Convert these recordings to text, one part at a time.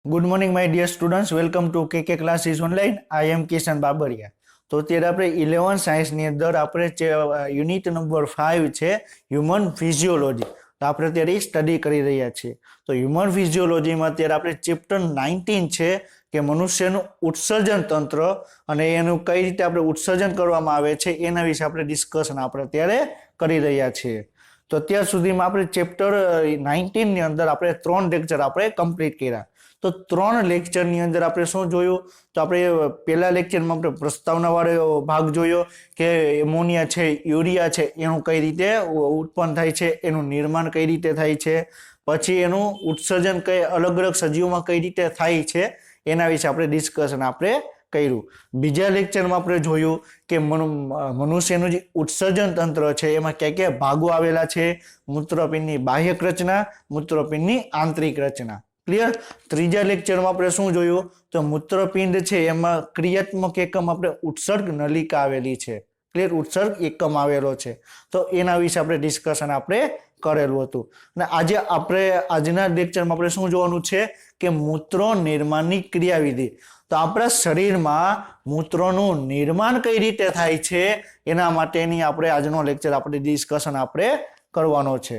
Good morning my dear students, welcome to K classes online. I am Kishan Babariya. તો અત્યારે આપણે 11 સાયન્સની અંદર આપણે યુનિટ નંબર 5 છે હ્યુમન ફિઝિયોલોજી. તો આપણે અત્યારે સ્ટડી કરી રહ્યા છીએ. તો હ્યુમન ફિઝિયોલોજીમાં અત્યારે આપણે ચેપ્ટર 19 છે કે મનુષ્યનું ઉત્સર્જન તંત્ર અને એનું કઈ રીતે આપણે ઉત્સર્જન કરવામાં આવે છે એના વિશે આપણે ડિસ્કશન આપણે અત્યારે કરી રહ્યા છીએ. તો અત્યાર સુધીમાં આપણે ચેપ્ટર 19 ની અંદર આપણે 3 લેક્ચર આપણે કમ્પ્લીટ કર્યા. તો 3 લેક્ચરની અંદર આપણે શું જોયું? તો આપણે પહેલા લેક્ચરમાં આપણે પ્રસ્તાવના વાળો ભાગ જોયો કે એમોનિયા છે, યુરિયા છે, એનું કઈ રીતે ઉત્પન્ન થાય છે, એનું નિર્માણ કઈ રીતે થાય છે, પછી એનું ઉત્સર્જન કઈ અલગ અલગ સજીવોમાં કઈ રીતે થાય છે એના વિશે આપણે ડિસ્કશન આપણે કર્યું. બીજા લેક્ચરમાં આપણે જોયું કે મનુષ્યનું જે ઉત્સર્જન તંત્ર છે એમાં કયા કયા ભાગો આવેલા છે. મૂત્રપિંડની બાહ્યક રચના, મૂત્રપિંડની આંતરિક રચના. ક્લિયર? ત્રીજા લેક્ચરમાં આપણે શું જોયું? તો મૂત્રપિંડ છે એમાં ક્રિયાત્મક એકમ આપણે ઉત્સર્ગ નલિકા આવેલી છે. ક્લિયર? ઉત્સર્ગ એકમ આવેલો છે. તો એના વિશે આપણે ડિસ્કશન આપણે કરેલું હતું. અને આજે આપણે આજના લેક્ચરમાં આપણે શું જોવાનું છે કે મૂત્ર નિર્માણની ક્રિયાવિધિ. તો આપણા શરીરમાં મૂત્રનું નિર્માણ કઈ રીતે થાય છે એના માટેની આપણે આજનો લેક્ચર આપણે ડિસ્કશન આપણે કરવાનો છે.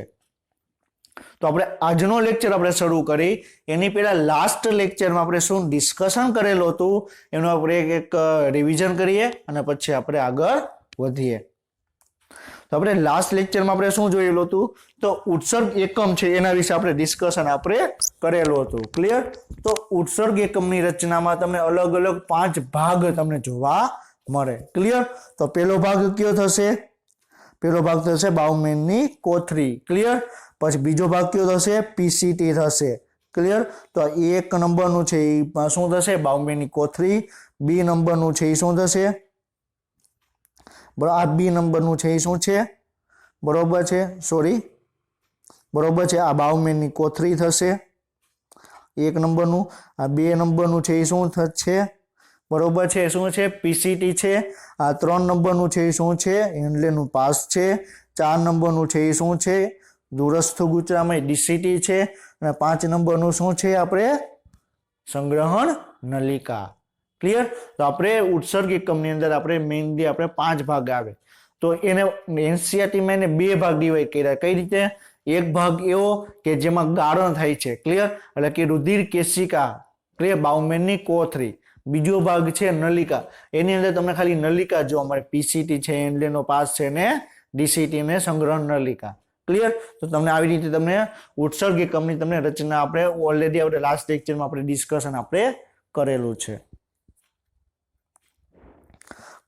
તો આપણે આજનો લેક્ચર આપણે શરૂ કરી એની પહેલા લાસ્ટ લેક્ચરમાં આપણે શું ડિસ્કશન કરેલું હતું એનું આપણે એક રિવિઝન કરીએ અને પછી આપણે આગળ વધીએ. તો આપણે લાસ્ટ લેક્ચરમાં આપણે શું જોયેલું હતું? તો ઉત્સર્ગ એકમ છે એના વિશે આપણે ડિસ્કશન આપણે કરેલું હતું. ક્લિયર? તો ઉત્સર્ગ એકમની રચનામાં તમને અલગ અલગ 5 ભાગ તમને જોવા મળે. ક્લિયર? તો પહેલો ભાગ કયો થશે? પહેલો ભાગ થશે બાઉમેનની કોથળી. ક્લિયર? પછી બીજો ભાગ કયો થશે? પીસીટી થશે. ક્લિયર? તો 1 નંબરનું છે એ શું થશે? બાઉમેનની કોથળી. બી નંબરનું છે એ શું થશે? બરાબર, આ બી નંબરનું છે એ શું છે? બરોબર છે, સોરી, બરોબર છે, આ બાઉમેનની કોથળી થશે 1 નંબરનું. આ 2 નંબરનું છે એ શું થશે? બરોબર છે, શું છે? પીસીટી છે. આ 3 નંબરનું છે એ શું છે? હેન્ડલેનું પાસ છે. 4 નંબરનું છે એ શું છે? દૂરસ્થ ગુચરામય ડીસીટી છે. અને 5 નંબરનું શું છે? આપણે સંગ્રહણ નલિકા. ક્લિયર? તો આપણે ઉત્સર્ગ એકમની અંદર આપણે મેઇનલી આપણે 5 ભાગ આવે. તો એને એનસીઆરટીમાં એને 2 ભાગ ડિવાઈડ કર્યા. કઈ રીતે? એક ભાગ એવો કે જેમાં ગાળણ થાય છે. ક્લિયર? એટલે કે રુધિર કેશિકા. ક્લિયર? બાઉમેનની કોથળી. બીજો ભાગ છે નલિકા. એની અંદર તમને ખાલી નલિકા જોવા મળે. પીસીટી છે, હેન્ડલેનો પાસ છે, ને ડીસીટી ને સંગ્રહણ નલિકા. ક્લિયર? તો તમને આવી રીતે તમને ઉત્સર્ગ એકમની તમને રચના આપણે ઓલરેડી આપણે લાસ્ટ લેક્ચરમાં આપણે ડિસ્કશન આપણે કરેલું છે.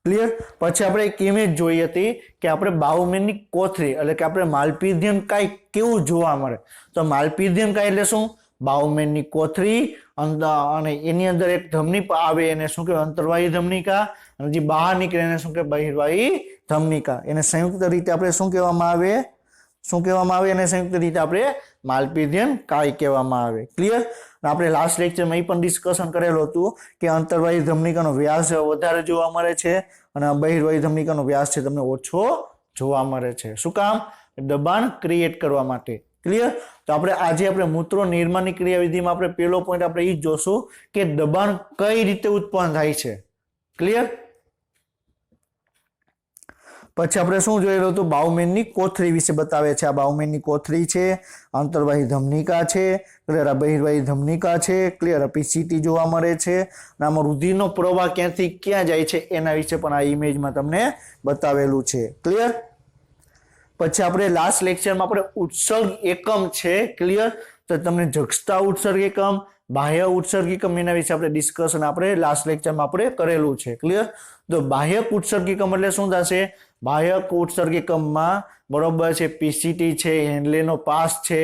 ક્લિયર? પછી આપણે એક ઇમેજ જોઈ હતી કે આપણે બાઉમેનની કોથળી એટલે કે આપણે માલપીધિયમ કાય કેવું જોવા મળે. તો માલપીધિયમ કાય એટલે શું? બાઉમેનની કોથળી અને એની અંદર એક ધમની આવે એને શું કહેવાય? અંતર્વાહી ધમનિકા. અને જે બહાર નીકળે એને શું કહેવાય? બહિર્વાહી ધમનિકા. એને સંયુક્ત રીતે આપણે શું કહેવામાં આવે? શું કહેવામાં આવે? એને સંયુક્ત રીતે આપણે માલપીધિયમ કાય કહેવામાં આવે. ક્લિયર? આપણે લાસ્ટ લેક્ચરમાં એ પણ ડિસ્કશન કરેલું હતું કે અંતર્વાહી ધમનિકાનો વ્યાસ વધારે જોવા મળે છે અને બહિર્વાહી ધમનિકાનો વ્યાસ છે તમને ઓછો જોવા મળે છે. શું કામ? દબાણ ક્રિએટ કરવા માટે. ક્લિયર? તો આપણે આજે આપણે મૂત્ર નિર્માણની ક્રિયાવિધિમાં આપણે પહેલો પોઈન્ટ આપણે એ જ જોશું કે દબાણ કઈ રીતે ઉત્પન્ન થાય છે. ક્લિયર? પછી આપણે શું જોયેલું હતું? બાઉમેનની કોથળી વિશે બતાવે છે. આ બાઉમેનની કોથળી છે, અંતર્વાહી ધમનિકા છે, ક્લિયર? આ બહિર્વાહી ધમનિકા છે. ક્લિયર? પીસીટી જોવા મળે છે. આમાં રુધિરનો પ્રવાહ ક્યાંથી ક્યાં જાય છે એના વિશે પણ આ ઇમેજમાં તમને બતાવેલું છે. ક્લિયર? પછી આપણે લાસ્ટ લેક્ચરમાં આપણે ઉત્સર્ગ એકમ છે. ક્લિયર? તો તમને જગસ્તા ઉત્સર્ગ એકમ, બાહ્ય ઉત્સર્ગ એકમ એના વિશે આપણે ડિસ્કશન આપણે લાસ્ટ લેક્ચરમાં આપણે કરેલું છે. ક્લિયર? તો બાહ્યક ઉત્સર્ગ એકમ એટલે શું થશે? બાહ્યક ઉત્સર્ગ એકમમાં બરોબર છે પીસીટી છે, હેન્ડલેનો પાસ છે,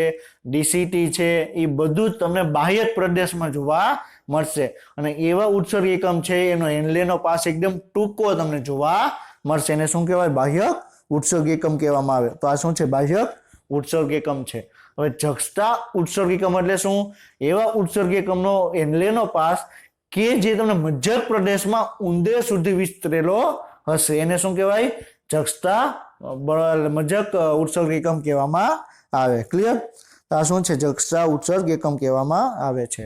ડીસીટી છે, એ બધું જ તમને બાહ્યક પ્રદેશમાં જોવા મળશે. અને એવા ઉત્સર્ગ એકમ છે એનો હેન્ડલેનો પાસ એકદમ ટૂંકો તમને જોવા મળશે. એને શું કહેવાય? બાહ્યક ઉત્સર્ગ એકમ કહેવામાં આવે. તો આ શું છે? બાહ્યક ઉત્સર્ગ એકમ છે. હવે જગસ્તા ઉત્સર્ગ એકમ એટલે શું? એવા ઉત્સર્ગ એકમનો હેન્ડલેનો પાસ કે જે તમને મજ્જર પ્રદેશમાં ઊંડે સુધી વિસ્તરેલો હશે એને શું કહેવાય? જગસ્તા મજ્જક ઉત્સર્ગ એકમ કહેવામાં આવે. ક્લિયર? તો આ શું છે? જગસ્તા ઉત્સર્ગ એકમ કહેવામાં આવે છે.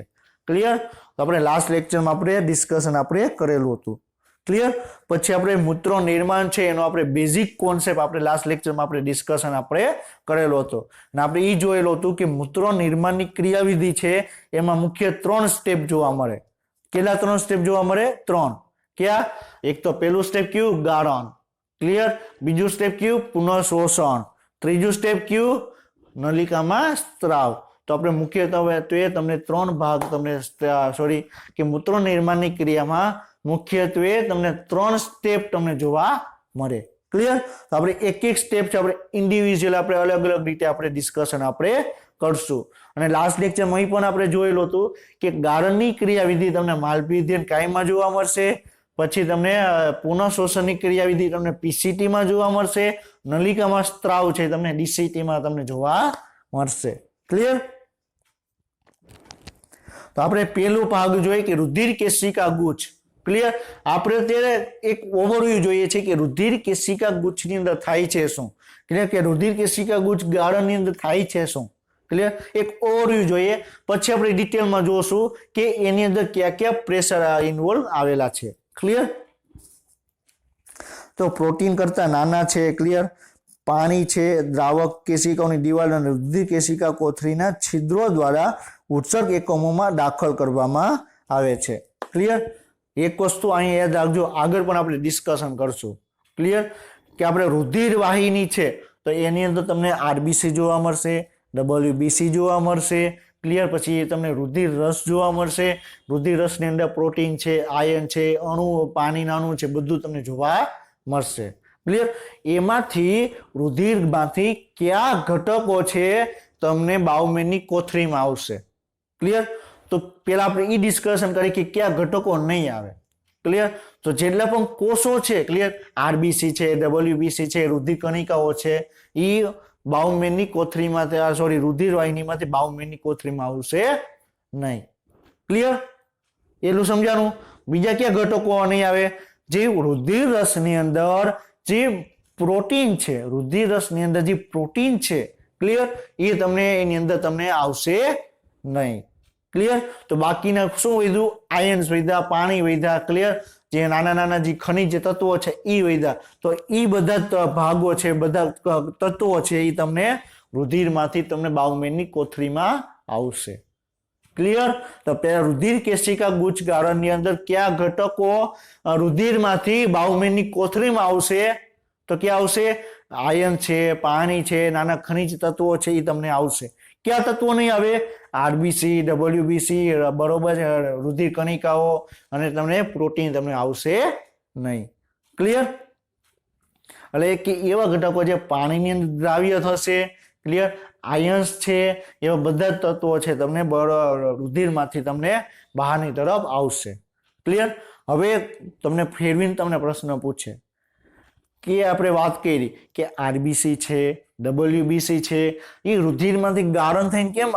ક્લિયર? તો આપણે લાસ્ટ લેક્ચરમાં આપણે ડિસ્કશન આપણે કરેલું હતું. ક્લિયર? પછી આપણે મૂત્ર નિર્માણ છે એનો આપણે બેઝિક કોન્સેપ્ટ આપણે લાસ્ટ લેક્ચરમાં આપણે ડિસ્કશન આપણે કરેલો હતો અને આપણે એ જોયેલું હતું કે મૂત્ર નિર્માણની ક્રિયાવિધિ છે એમાં મુખ્ય 3 સ્ટેપ જોવા મળે. કેટલા 3 સ્ટેપ જોવા મળે? 3. ક્યાં? એક તો પહેલું સ્ટેપ કયું? ગાળણ. ક્લિયર? બીજું સ્ટેપ કયું? પુનઃશોષણ. ત્રીજું સ્ટેપ કયું? નલિકામાં સ્ત્રાવ. તો આપણે મુખ્યત્વે તો એ તમને 3 ભાગ તમને કે મૂત્ર નિર્માણની ક્રિયામાં મુખ્યત્વે તમને 3 સ્ટેપ તમને જોવા મળે. ક્લિયર? તો આપણે એક એક સ્ટેપ છે આપણે ઇન્ડિવિજ્યુઅલ આપણે અલગ અલગ રીતે આપણે ડિસ્કશન આપણે કરશું. અને લાસ્ટ લેક્ચરમાં અહીં પણ આપણે જોયેલું હતું કે ગાળણની ક્રિયાવિધિ તમને માલપીધ્યન કાયમાં જોવા મળશે. પછી તમને પુનઃશોષણની ક્રિયાવિધિ તમને પીસીટીમાં જોવા મળશે. નલિકામાં સ્ત્રાવ છે તમને ડીસીટીમાં તમને જોવા મળશે. ક્લિયર? તો આપણે પહેલું ભાગ જોઈએ કે રુધિર કેશિકા ગુચ્છ. ક્લિયર? આપણે અત્યારે એક ઓવરવ્યુ જોઈએ છે કે રુધિર કેશિકા ગુચ્છની અંદર થાય છે શું. ક્લિયર? કે રુધિર કેશિકા ગુચ્છ ગાળણની અંદર થાય છે શું. ક્લિયર? એક ઓવરવ્યુ જોઈએ, પછી આપણે ડિટેલમાં જોશું કે એની અંદર કયા કયા પ્રેશર ઇન્વોલ્વ આવેલા છે. ક્લિયર? તો પ્રોટીન કરતા નાના છે. ક્લિયર? પાણી છે, દ્રાવક કેશિકાઓની દિવાલ અને રુધિર કેશિકા કોથળીના છિદ્રો દ્વારા ઉત્સર્ગ એકમોમાં દાખલ કરવામાં આવે છે. ક્લિયર? એક વસ્તુ અહીંયા યાદ રાખજો, આગળ પણ આપણે ડિસ્કશન કરશું. ક્લિયર? કે આપણે રુધિર વાહિની છે તો એની અંદર તમને આરબીસી જોવા મળશે, ડબલ્યુબીસી જોવા મળશે. ક્લિયર? પછી તમને રુધિર રસ જોવા મળશે. રુધિર રસની અંદર પ્રોટીન છે, આયન છે, અણુ, પાણીના અણુ છે, બધું તમને જોવા મળશે. ક્લિયર? એમાંથી રુધિરમાંથી કયા ઘટકો છે તમને બાઉમેનની કોથળીમાં આવશે. ક્લિયર? તો પેલા આપણે એ ડિસ્કશન કરીએ કે કયા ઘટકો નહીં આવે. ક્લિયર? તો જેટલા પણ કોષો છે, ક્લિયર, આરબીસી છે, ડબલ્યુબીસી છે, રુધિર કણિકાઓ છે, એ બાઉમેનની કોથળીમાંથી રુધિર વાહિનીમાંથી બાઉમેનની કોથળીમાં આવશે નહીં. ક્લિયર? એટલું સમજાણું? બીજા કયા ઘટકો નહીં આવે? જે રુધિર રસની અંદર જે પ્રોટીન છે, રુધિર રસની અંદર જે પ્રોટીન છે, ક્લિયર, એ તમને એની અંદર તમને આવશે નહીં. ક્લિયર? તો બાકીના શું વધ્યું? આયન્સ વધ્યા, પાણી વધ્યા. ક્લિયર? જે નાના નાના જે ખનિજ તત્વો છે એ વધ્યા. તો એ બધા ભાગો છે, બધા તત્વો છે, એ તમને રુધિરમાંથી તમને બાઉમેનની કોથળીમાં આવશે. ક્લિયર? તો પેલા રુધિર કેશિકા ગુચ્છ ગાળણની અંદર કયા ઘટકો રુધિરમાંથી બાઉમેનની કોથળીમાં આવશે? તો ક્યાં આવશે? આયન છે, પાણી છે, નાના ખનિજ તત્વો છે, એ તમને આવશે. કયા તત્વો નહીં આવે? આરબીસી, ડબલ્યુબીસી, બરોબર, રુધિર કણિકાઓ અને તમને પ્રોટીન તમને આવશે નહીં. ક્લિયર? એટલે કે એવા ઘટકો જે પાણીની અંદર દ્રાવ્ય થશે, ક્લિયર, આયન્સ છે, એવા બધા તત્વો છે તમને રુધિરમાંથી તમને બહારની તરફ આવશે. ક્લિયર? હવે તમને ફેરવીને તમને પ્રશ્ન પૂછે કે આપણે વાત કરી કે આરબીસી છે, ડબલ્યુબીસી છે, એ રુધિરમાંથી ગાળણ થઈને કેમ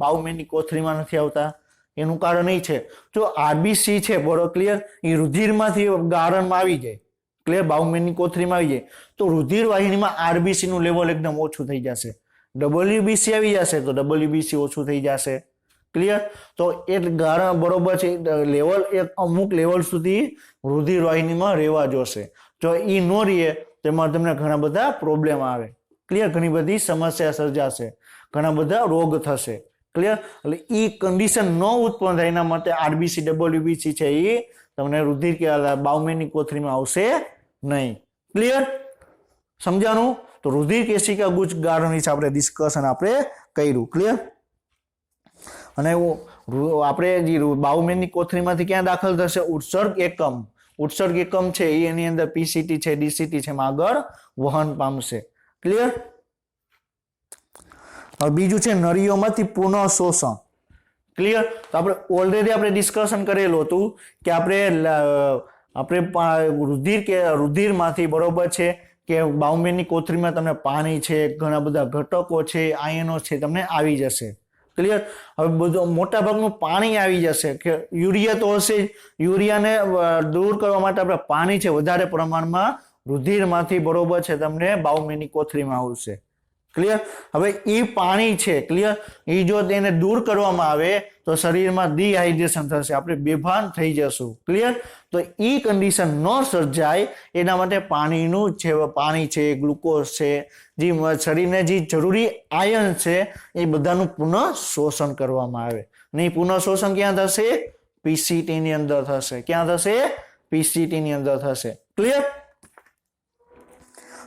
બાઉમેનની કોથળીમાં નથી આવતા? એનું કારણ એ છે, જો આરબીસી છે, બરોબર, ક્લિયર, એ રુધિરમાંથી ગાળણમાં આવી જાય, ક્લિયર, બાઉમેનની કોથળીમાં આવી જાય, તો રુધિર વાહિનીમાં આરબીસી નું લેવલ એકદમ ઓછું થઈ જશે. ડબલ્યુબીસી આવી જશે તો ડબલ્યુબીસી ઓછું થઈ જશે. ક્લિયર? તો એ ગાળણ બરોબર છે, લેવલ એક અમુક લેવલ સુધી રુધિર વાહિનીમાં રહેવા જોશે. જો એ ન રહે તેમાં તમને ઘણા બધા પ્રોબ્લેમ આવે. ક્લિયર? ઘણી બધી સમસ્યા સર્જાશે, ઘણા બધા રોગ થશે. ક્લિયર? એટલે એ કન્ડિશન ન ઉત્પન્ન થાય એના માટે આરબીસી, ડબલ્યુબીસી છે એ તમને રુધિર કે બાઉમેનની કોથળીમાં આવશે નહીં. ક્લિયર? સમજાણું? તો રુધિર કેશિકા ગુચ્છ ગાળણ વિશે આપણે ડિસ્કશન આપણે કર્યું. ક્લિયર? અને આપણે જે બાઉમેનની કોથળીમાંથી ક્યાં દાખલ થશે? ઉત્સર્ગ એકમ. ઉત્સર્ગ એકમ છે એની અંદર પીસીટી છે, ડીસીટી છે, એમાં આગળ વહન પામશે. ક્લિયર? હવે બીજું છે નળીઓમાંથી પુનઃશોષણ. ક્લિયર? તો આપણે ઓલરેડી આપણે ડિસ્કશન કરેલું હતું કે આપણે રુધિરમાંથી, બરોબર છે, કે બાઉમેનની કોથળીમાં તમને પાણી છે, ઘણા બધા ઘટકો છે, આયનો છે, તમને આવી જશે. ક્લિયર? હવે બધું મોટા ભાગનું પાણી આવી જશે. કે યુરિયા તો હશે, યુરિયાને દૂર કરવા માટે આપણે પાણી છે વધારે પ્રમાણમાં રુધિરમાંથી, બરોબર છે, તમને બાઉમેનની કોથળીમાં આવશે. ક્લિયર. હવે એ પાણી છે, ક્લિયર, એ જો તેને દૂર કરવામાં આવે તો શરીરમાં ડિહાઇડ્રેશન થશે, આપણે બેભાન થઈ જશું. ક્લિયર. તો એ કન્ડિશન ન સર્જાય એના માટે પાણીનું જે પાણી છે, ગ્લુકોઝ છે, જે શરીરને જે જરૂરી આયન છે એ બધાનું પુનઃ શોષણ કરવામાં આવે. ને પુનઃ શોષણ ક્યાં થશે? પીસીટી ની અંદર થશે. ક્યાં થશે? પીસીટી ની અંદર થશે. ક્લિયર.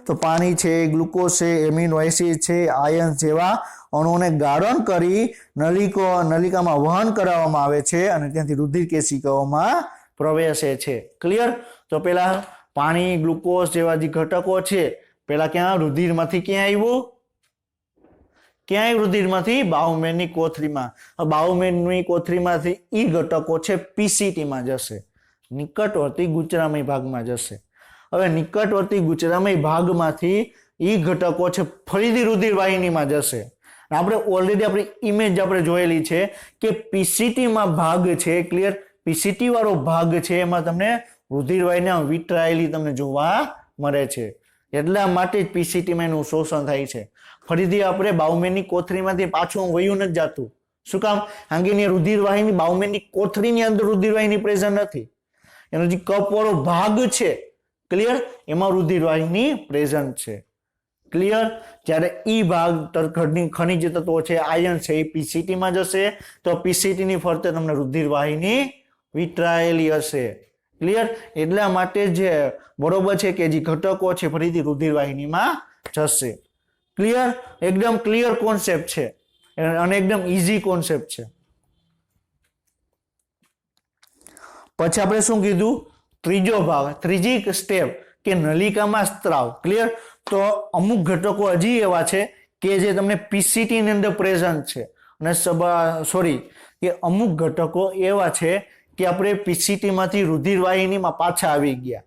તો પાણી છે, ગ્લુકોઝ છે, એમિનો એસિડ છે, આયન જેવા અણુઓને ગાળણ કરી નલિકામાં વહન કરાવવામાં આવે છે અને ત્યાંથી રુધિર કેશિકાઓમાં પ્રવેશે છે. ક્લિયર. તો પેલા પાણી, ગ્લુકોઝ જેવા જે ઘટકો છે પેલા ક્યાં? રુધિરમાંથી ક્યાં આવ્યું? ક્યાંય રુધિરમાંથી? બાઉમેનની કોથળીમાં. બાઉમેનની કોથળીમાંથી ઈ ઘટકો છે પીસીટીમાં જશે, નિકટવર્તી ગુચરામય ભાગમાં જશે. હવે નિકટવર્તી ગુચરામય ભાગમાંથી ઈ ઘટકો છે ફરીથી રુધિર વાહિનીમાં જશે. આપણે ઓલરેડી આપણી ઇમેજ આપણે જોયેલી છે કે પીસીટીમાં ભાગ છે, ક્લિયર, પીસીટી વાળો ભાગ છે એમાં તમને રુધિર વાહિની વિતરાયેલી તમને જોવા મળે છે. એટલા માટે જ પીસીટીમાં એનું શોષણ થાય છે. ફરીથી આપણે બાઉમેનની કોથળીમાંથી પાછું વયું નથી જતું. શું કામ? કારણ કે રુધિર વાહિની બાઉમેનની કોથળીની અંદર રુધિર વાહિની પ્રેઝન્ટ નથી. એનો જે કપ વાળો ભાગ છે, ક્લિયર, એમાં રુધિર વાહિની પ્રેઝન્ટ છે. ક્લિયર. જ્યારે ઈ ભાગ ખનિજ તત્વો છે, આયન છે, એ પીસીટીમાં જશે તો પીસીટીની ફરતે તમને રુધિર વાહિની વિતરાયેલી હશે. ક્લિયર. એટલા માટે જે બરોબર છે કે જે ઘટકો છે ફરીથી રુધિર વાહિનીમાં જશે. ક્લિયર. એકદમ ક્લિયર કોન્સેપ્ટ છે અને એકદમ ઈઝી કોન્સેપ્ટ છે. પછી આપણે શું કીધું? ત્રીજો ભાગ, ત્રીજી સ્ટેપ કે નલિકામાં સ્ત્રાવ. ક્લિયર. તો અમુક ઘટકો હજી એવા છે કે જે તમને પીસીટી ની અંદર પ્રેઝન્ટ છે અને કે અમુક ઘટકો એવા છે કે આપણે પીસીટી માંથી રુધિર વાહિનીમાં પાછા આવી ગયા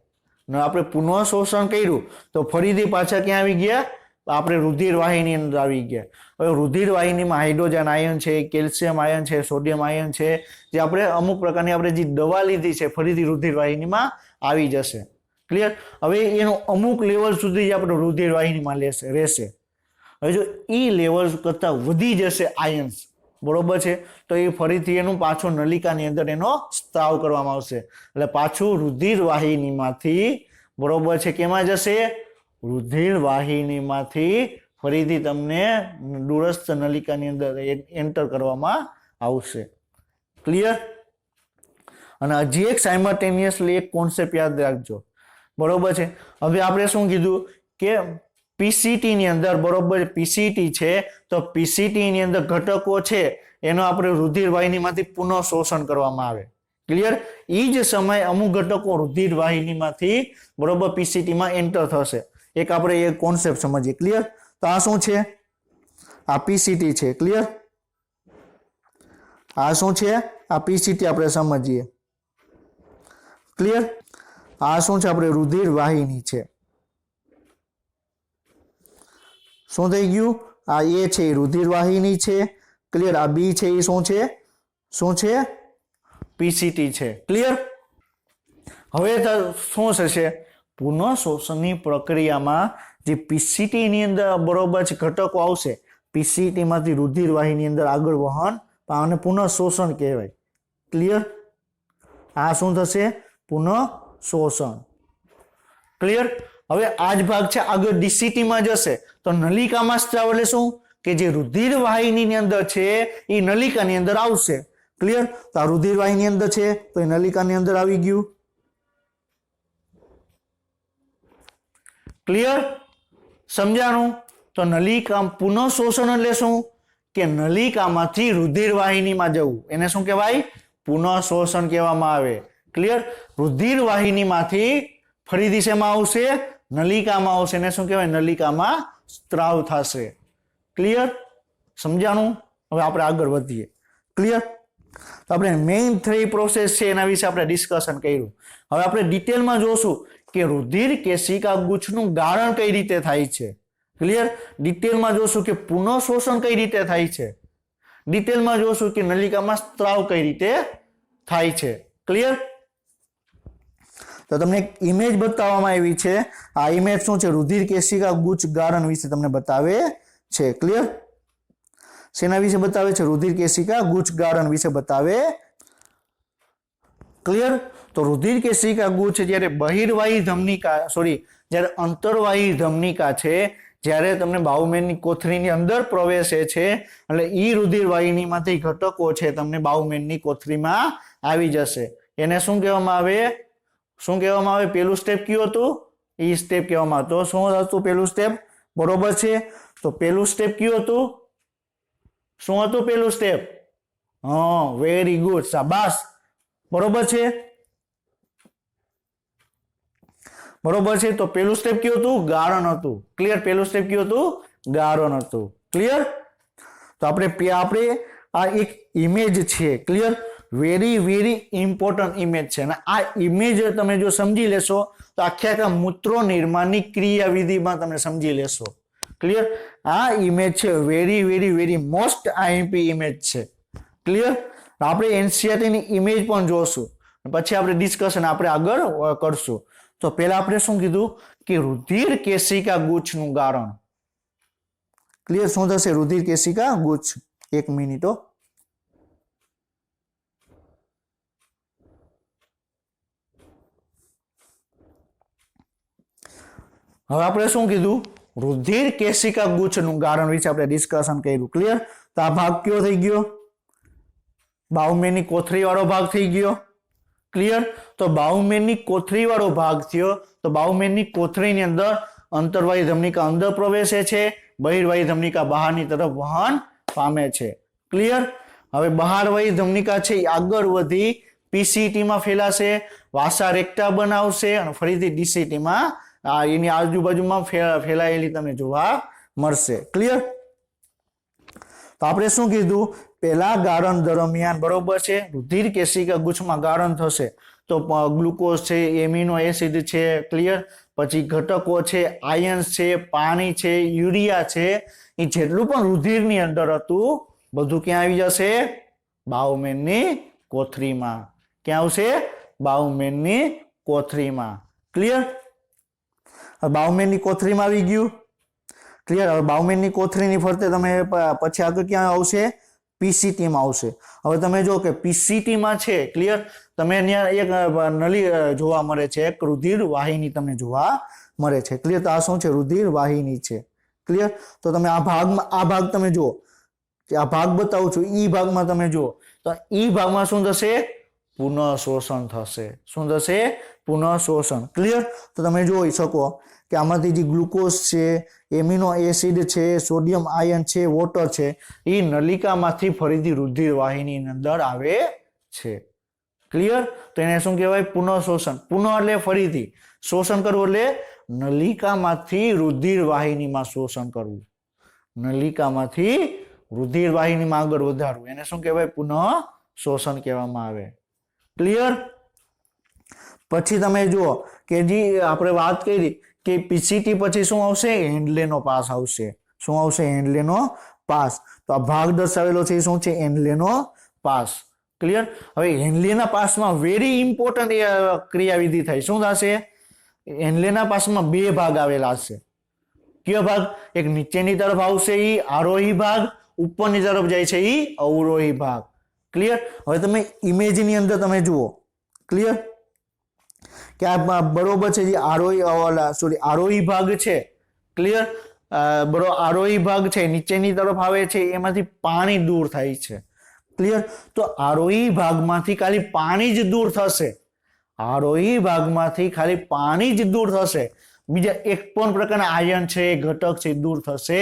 અને આપણે પુનઃ શોષણ કર્યું તો ફરીથી પાછા ક્યાં આવી ગયા? આપણે રુધિર વાહિની અંદર આવી ગયા. હવે રુધિર વાહિનીમાં હાઇડ્રોજન આયન છે, કેલ્શિયમ આયન છે, સોડિયમ આયન છે, જે આપણે અમુક પ્રકારની આપણે જે દવા લીધી છે ફરીથી રુધિર વાહિનીમાં આવી જશે. ક્લિયર. હવે એનો અમુક લેવલ સુધી આપણે રુધિર વાહિનીમાં રહેશે. હવે જો ઈ લેવલ કરતા વધી જશે આયન્સ, બરોબર છે, તો એ ફરીથી એનું પાછું નલિકાની અંદર એનો સ્ત્રાવ કરવામાં આવશે. એટલે પાછું રુધિર વાહિનીમાંથી, બરોબર છે, કેમાં જશે? રુધિર વાહિનીમાંથી ફરીથી તમને દૂરસ્થ નલિકાની અંદર એન્ટર કરવામાં આવશે. ક્લિયર. અને હજી એક સાયમલ્ટેનિયસલી એક કોન્સેપ્ટ યાદ રાખજો, બરોબર છે. હવે આપણે શું કીધું કે પીસીટી ની અંદર, બરોબર, પીસીટી છે તો પીસીટી ની અંદર ઘટકો છે એનો આપણે રુધિર વાહિનીમાંથી પુનઃ શોષણ કરવામાં આવે. ક્લિયર. એ જ સમયે અમુક ઘટકો રુધિર વાહિનીમાંથી, બરોબર, પીસીટીમાં એન્ટર થશે. એક આપણે એ કોન્સેપ્ટ સમજીએ. ક્લિયર. તો આ શું છે? આ પીસીટી છે. ક્લિયર. આ શું છે? આ પીસીટી આપણે સમજીએ. ક્લિયર. આ શું છે? આપણે રુધિર વાહિની છે. શું થઈ ગયું? આ એ છે એ રુધિર વાહિની છે. ક્લિયર. આ બી છે એ શું છે? શું છે? પીસીટી છે. ક્લિયર. હવે શું થશે? પુનઃ શોષણની પ્રક્રિયામાં જે પીસીટી ની અંદર, બરોબર છે, ઘટકો આવશે, પીસીટી માંથી રુધિર વાહિની અંદર આગળ વહન પામે પુનઃ શોષણ કહેવાય. ક્લિયર. આ શું થશે? પુનઃ શોષણ. ક્લિયર. હવે આ જ ભાગ છે આગળ ડીસીટી માં જશે તો નલિકામાં સ્ત્રાવ એટલે શું? કે જે રુધિર વાહિનીની અંદર છે એ નલિકાની અંદર આવશે. ક્લિયર. તો આ રુધિર વાહિની અંદર છે તો એ નલિકાની અંદર આવી ગયું. ક્લિયર. સમજાણું? તો નલિકા પુનઃ શોષણ એટલે શું? કે નલિકામાંથી રુધિર વાહિનીમાં જવું, એને શું કહેવાય? પુનઃ શોષણ કહેવામાં આવે. ક્લિયર. રુધિર વાહિનીમાંથી ફરીથી શેમાં આવશે? નલિકામાં આવશે, એને શું કહેવાય? નલિકામાં સ્ત્રાવ થશે. ક્લિયર. સમજાણું? હવે આપણે આગળ વધીએ. ક્લિયર. તો આપણે મેઇન 3 પ્રોસેસ છે એના વિશે આપણે ડિસ્કશન કર્યું. હવે આપણે ડિટેલમાં જોશું કે રુધિર કેશિકા ગુચ્છનું ગાળણ કઈ રીતે થાય છે. ક્લિયર. ડિટેલમાં જોશું કે પુનઃ શોષણ કઈ રીતે થાય છે. ડિટેલમાં જોશું કે નલિકામાં સ્ત્રાવ કઈ રીતે થાય છે. ક્લિયર. તો તમને એક ઇમેજ બતાવવામાં આવી છે. આ ઇમેજ શું છે? રુધિર કેશિકા ગુચ્છ ગાળણ વિશે તમને બતાવે છે. ક્લિયર? શેના વિશે બતાવે છે? રુધિર કેશિકા ગુચ્છ ગાળણ વિશે બતાવે. ક્લિયર? તો રુધિર કેશિકા ગુચ્છ જ્યારે બહિર્વાહી ધમનિકા જ્યારે અંતર્વાહી ધમનિકા છે, જ્યારે તમને બાઉમેનની કોથળીની અંદર પ્રવેશે છે એટલે ઈ રુધિરવાહિનીમાંથી ઘટકો છે તમને બાઉમેનની કોથળીમાં આવી જશે. એને શું કહેવામાં આવે? પેલું સ્ટેપ કયું હતું? ઈ સ્ટેપ કહેવામાં આવતો. શું હતું પેલું સ્ટેપ? બરોબર છે. તો પેલું સ્ટેપ કયું હતું? શું હતું પેલું સ્ટેપ? વેરી ગુડ, શાબાશ. બરોબર છે. તો પેલું સ્ટેપ કયું હતું? ગાળણ હતું. ક્લિયર? પેલું સ્ટેપ કયું હતું? ગાળણ હતું. ક્લિયર? તો આપણે આ એક ઇમેજ છે. ક્લિયર? વેરી ઇમ્પોર્ટન્ટ ઇમેજ છે અને આ ઇમેજ તમે જો સમજી લેશો તો આખા મૂત્રો નિર્માણની ક્રિયાવિધિમાં તમે સમજી લેશો. ક્લિયર? આ ઇમેજ છે વેરી મોસ્ટ આઈએમપી ઇમેજ છે. ક્લિયર? આપણે એનસીઈઆરટી ની ઇમેજ પણ જોશું, પછી આપણે ડિસ્કશન આપણે આગળ કરશું. તો પહેલા આપણે શું કીધું કે રુધિર કેશિકા ગુચ્છનું ગાળણ. ક્લિયર? શું થશે? રુધિર કેશિકા ગુચ્છ. 1 મિનિટ. હવે આપણે શું કીધું? રુધિર કેશિકા ગુચ્છનું ગાળણ વિશે આપણે ડિસ્કશન કર્યું. ક્લિયર? તો આ ભાગ કયો થઈ ગયો? બાઉમેનની કોથળી વાળો ભાગ થઈ ગયો. ક્લિયર? તો બાઉમેનની કોથળી વાળો ભાગ થયો. તો બાઉમેનની કોથળીની અંદર અંતર્વાહી ધમનિકા અંદર પ્રવેશે છે, બહિર્વાહી ધમનિકા બહારની તરફ વહન પામે છે. ક્લિયર? હવે બહારવાહી ધમનિકા છે એ આગળ વધી પીસીટીમાં ફેલાશે, વાસા રેક્ટા બનાવશે અને ફરીથી ડીસીટીમાં એની આજુબાજુમાં ફેલાયેલી તમને જોવા મળશે. ક્લિયર? તો આપણે શું કીધું? પહેલા ગાળણ દરમિયાન બરોબર છે રુધિર કેશિકા ગુચ્છમાં ગાળણ થશે તો ગ્લુકોઝ છે, એમિનો એસિડ છે. ક્લિયર? પછી ઘટકો છે, આયન્સ છે, પાણી છે, યુરિયા છે, એ જેટલું પણ રુધિરની અંદર હતું બધું ક્યાં આવી જશે? બાઉમેનની કોથળીમાં. ક્યાં આવશે? બાઉમેનની કોથળીમાં. ક્લિયર? બાઉમેનની કોથળીમાં આવી ગયું. ક્લિયર? હવે બાઉમેનની કોથળીની ફરતે તમે પછી આગળ ક્યાં આવશે? પીસીટીમાં આવશે. હવે તમે જો કે પીસીટીમાં છે. ક્લિયર? તમે ત્યાં એક નળી જોવા મળે છે, એક રુધિર વાહિની તમને જોવા મળે છે. ક્લિયર? તો આ શું છે? રુધિર વાહિની છે. ક્લિયર? તો તમે આ ભાગ તમે જુઓ, આ ભાગ બતાવું છું. ઈ ભાગમાં તમે જુઓ તો ઈ ભાગમાં શું થશે? પુનઃ શોષણ થશે. શું થશે? પુનઃ શોષણ. ક્લિયર? તો તમે જોઈ શકો કે આમાંથી જે ગ્લુકોઝ છે, એમિનો એસિડ છે, સોડિયમ આયન છે, વોટર છે, એ નલિકામાંથી ફરીથી રુધિર વાહિનીની અંદર આવે છે. ક્લિયર? તો એને શું કહેવાય? પુનઃ શોષણ. પુનઃ એટલે ફરીથી, શોષણ કરવું એટલે નલિકામાંથી રુધિર વાહિનીમાં શોષણ કરવું, નલિકામાંથી રુધિર વાહિનીમાં આગળ વધારવું, એને શું કહેવાય? પુનઃ શોષણ કહેવામાં આવે. ક્લિયર? પછી તમે જુઓ કે જે આપણે વાત કરી કે પીસીટી પછી શું આવશે? હેન્ડલેનો પાસ આવશે. શું આવશે? હેન્ડલેનો પાસ. તો આ ભાગ દર્શાવેલો છે એ શું છે? હેન્ડલેનો પાસ. ક્લિયર? હવે હેન્ડલેના પાસમાં વેરી ઇમ્પોર્ટન્ટ ક્રિયાવિધિ થાય. શું થશે? હેન્ડલેના પાસમાં 2 ભાગ આવેલા છે. કયો ભાગ? એક નીચેની તરફ આવશે એ આરોહી ભાગ, ઉપરની તરફ જાય છે એ અવરોહી ભાગ. ક્લિયર? હવે તમે ઇમેજની અંદર તમે જુઓ. ક્લિયર? કે આ બરોબર છે જે આરોહી ભાગ છે. ક્લિયર? આરોહી ભાગ છે નીચેની તરફ આવે છે, એમાંથી પાણી દૂર થાય છે. ક્લિયર? તો આરોહી ભાગમાંથી ખાલી પાણી જ દૂર થશે. આરોહી ભાગમાંથી ખાલી પાણી જ દૂર થશે. બીજા એક પણ પ્રકારના આયન છે, ઘટક છે દૂર થશે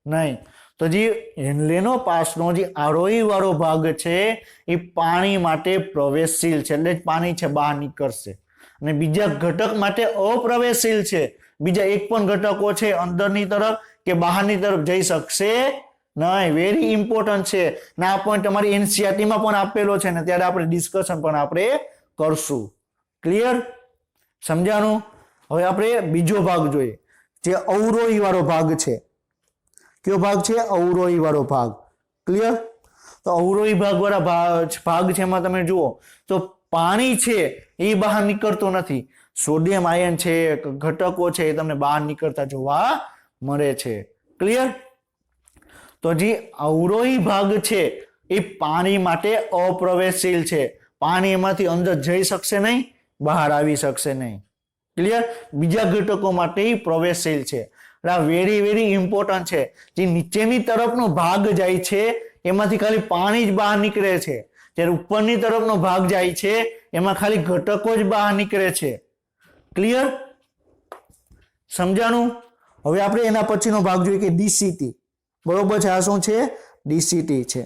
નહીં. તો જે હેન્ડલેનો પાસનો જે આરોહી વાળો ભાગ છે એ પાણી માટે પ્રવેશશીલ છે, એટલે જ પાણી છે બહાર નીકળશે. અને બીજા ઘટક માટે અપ્રવેશશીલ છે. બીજા એક પણ ઘટકો છે અંદરની તરફ કે બહારની તરફ જઈ શકશે નહીં. વેરી ઇમ્પોર્ટન્ટ છે ને આ પોઈન્ટ તમારી એનસીઈઆરટીમાં પણ આપેલો છે ને ત્યારે આપણે ડિસ્કશન પણ આપણે કરશું. ક્લિયર? સમજાણું? હવે આપણે બીજો ભાગ જોઈએ જે અવરોહી વાળો ભાગ છે. કયો ભાગ છે? અવરોહી વાળો ભાગ. ક્લિયર? તો અવરોહી ભાગ વાળા ભાગ છે એમાં તમે જુઓ તો પાણી છે એ બહાર નીકળતું નથી. સોડિયમ આયન છે, ઘટકો છે એ તમને બહાર નીકળતા જોવા મળે છે. ક્લિયર? તો જે અવરોહી ભાગ છે એ પાણી માટે અપ્રવેશશીલ છે, પાણી એમાંથી અંદર જઈ શકશે નહીં, બહાર આવી શકશે નહીં. ક્લિયર? બીજા ઘટકો માટે પ્રવેશશીલ છે. વેરી વેરી ઇમ્પોર્ટન્ટ છે. જે નીચેની તરફનો ભાગ જાય છે એમાંથી ખાલી પાણી જ બહાર નીકળે છે, જ્યારે ઉપરની તરફનો ભાગ જાય છે એમાં ખાલી ઘટકો જ બહાર નીકળે છે. ક્લિયર? સમજાણું? હવે આપણે એના પછીનો ભાગ જોઈએ કે ડીસીટી. બરોબર છે? આ શું છે? ડીસીટી છે.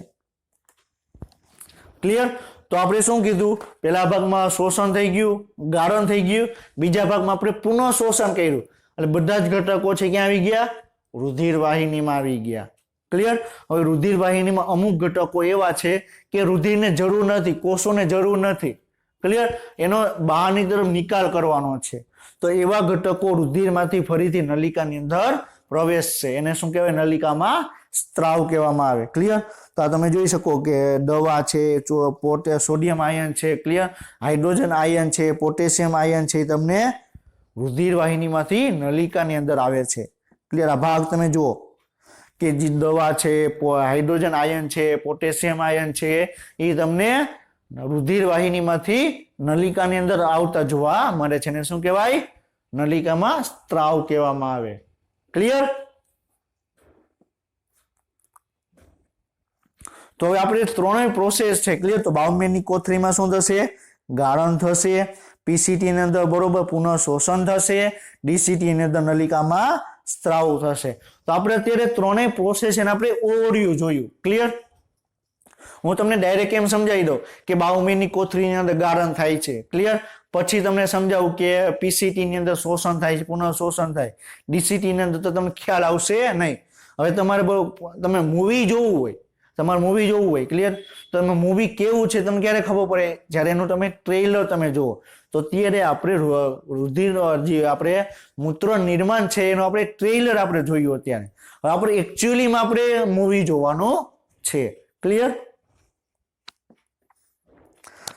ક્લિયર? તો આપણે શું કીધું? પહેલા ભાગમાં શોષણ થઈ ગયું, ગાળણ થઈ ગયું. બીજા ભાગમાં આપણે પુનઃ શોષણ કર્યું, એટલે બધા જ ઘટકો છે ક્યાં આવી ગયા? રુધિર વાહિનીમાં આવી ગયા. ક્લિયર? હવે રુધિર વાહિનીમાં અમુક ઘટકો એવા છે કે રુધિરને જરૂર નથી, કોષોને જરૂર નથી. ક્લિયર? એનો બહારની તરફ નિકાલ કરવાનો છે, તો એવા ઘટકો રુધિરમાંથી ફરીથી નલિકાની અંદર પ્રવેશશે. એને શું કહેવાય? નલિકામાં સ્ત્રાવ કહેવામાં આવે. ક્લિયર? તો આ તમે જોઈ શકો કે દવા છે, સોડિયમ આયન છે, ક્લિયર, હાઇડ્રોજન આયન છે, પોટેશિયમ આયન છે, તમને રુધિર વાહિનીમાંથી નલિકાની અંદર આવે છે. ક્લિયર? આ ભાગ તમે જુઓ કે જે દવા છે, હાઇડ્રોજન આયન છે, પોટેશિયમ આયન છે, એ તમને રુધિર વાહિનીમાંથી નલિકાની અંદર આવતા જોવા મળે છે. ને શું કહેવાય? નલિકામાં સ્ત્રાવ કહેવામાં આવે. ક્લિયર? તો હવે આપણે ત્રણેય પ્રોસેસ છે. ક્લિયર? તો બાઉમેનની કોથળીમાં શું થશે? ગાળણ થશે. પીસીટી ની અંદર બરોબર પુનઃ શોષણ થશે. ડીસીટી ની અંદર નલિકામાં સ્ત્રાવ થશે. તો આપણે અત્યારે ત્રણેય પ્રોસેસ એને આપણે ઓવરવ્યુ જોયું. ક્લિયર? હું તમને ડાયરેક્ટ એમ સમજાવી દઉં કે બાઉમેનની કોથળીની અંદર ગાળણ થાય છે. ક્લિયર? પછી તમને સમજાવું કે પીસીટી ની અંદર શોષણ થાય છે, પુનઃ શોષણ થાય. ડીસીટી ની અંદર તો તમને ખ્યાલ આવશે નહીં. હવે તમારે તમે મૂવી જોવું હોય, તમારે મૂવી જોવું હોય, ક્લિયર, તો તમે મૂવી કેવું છે તમને ક્યારે ખબર પડે? જ્યારે એનું તમે ટ્રેલર તમે જુઓ, તો ત્યારે આપણે રુધિર જે આપણે મૂત્ર નિર્માણ છે એનું આપણે ટ્રેલર આપણે જોયું અત્યારે. હવે આપણે એકચ્યુઅલીમાં આપણે મૂવી જોવાનું છે. ક્લિયર?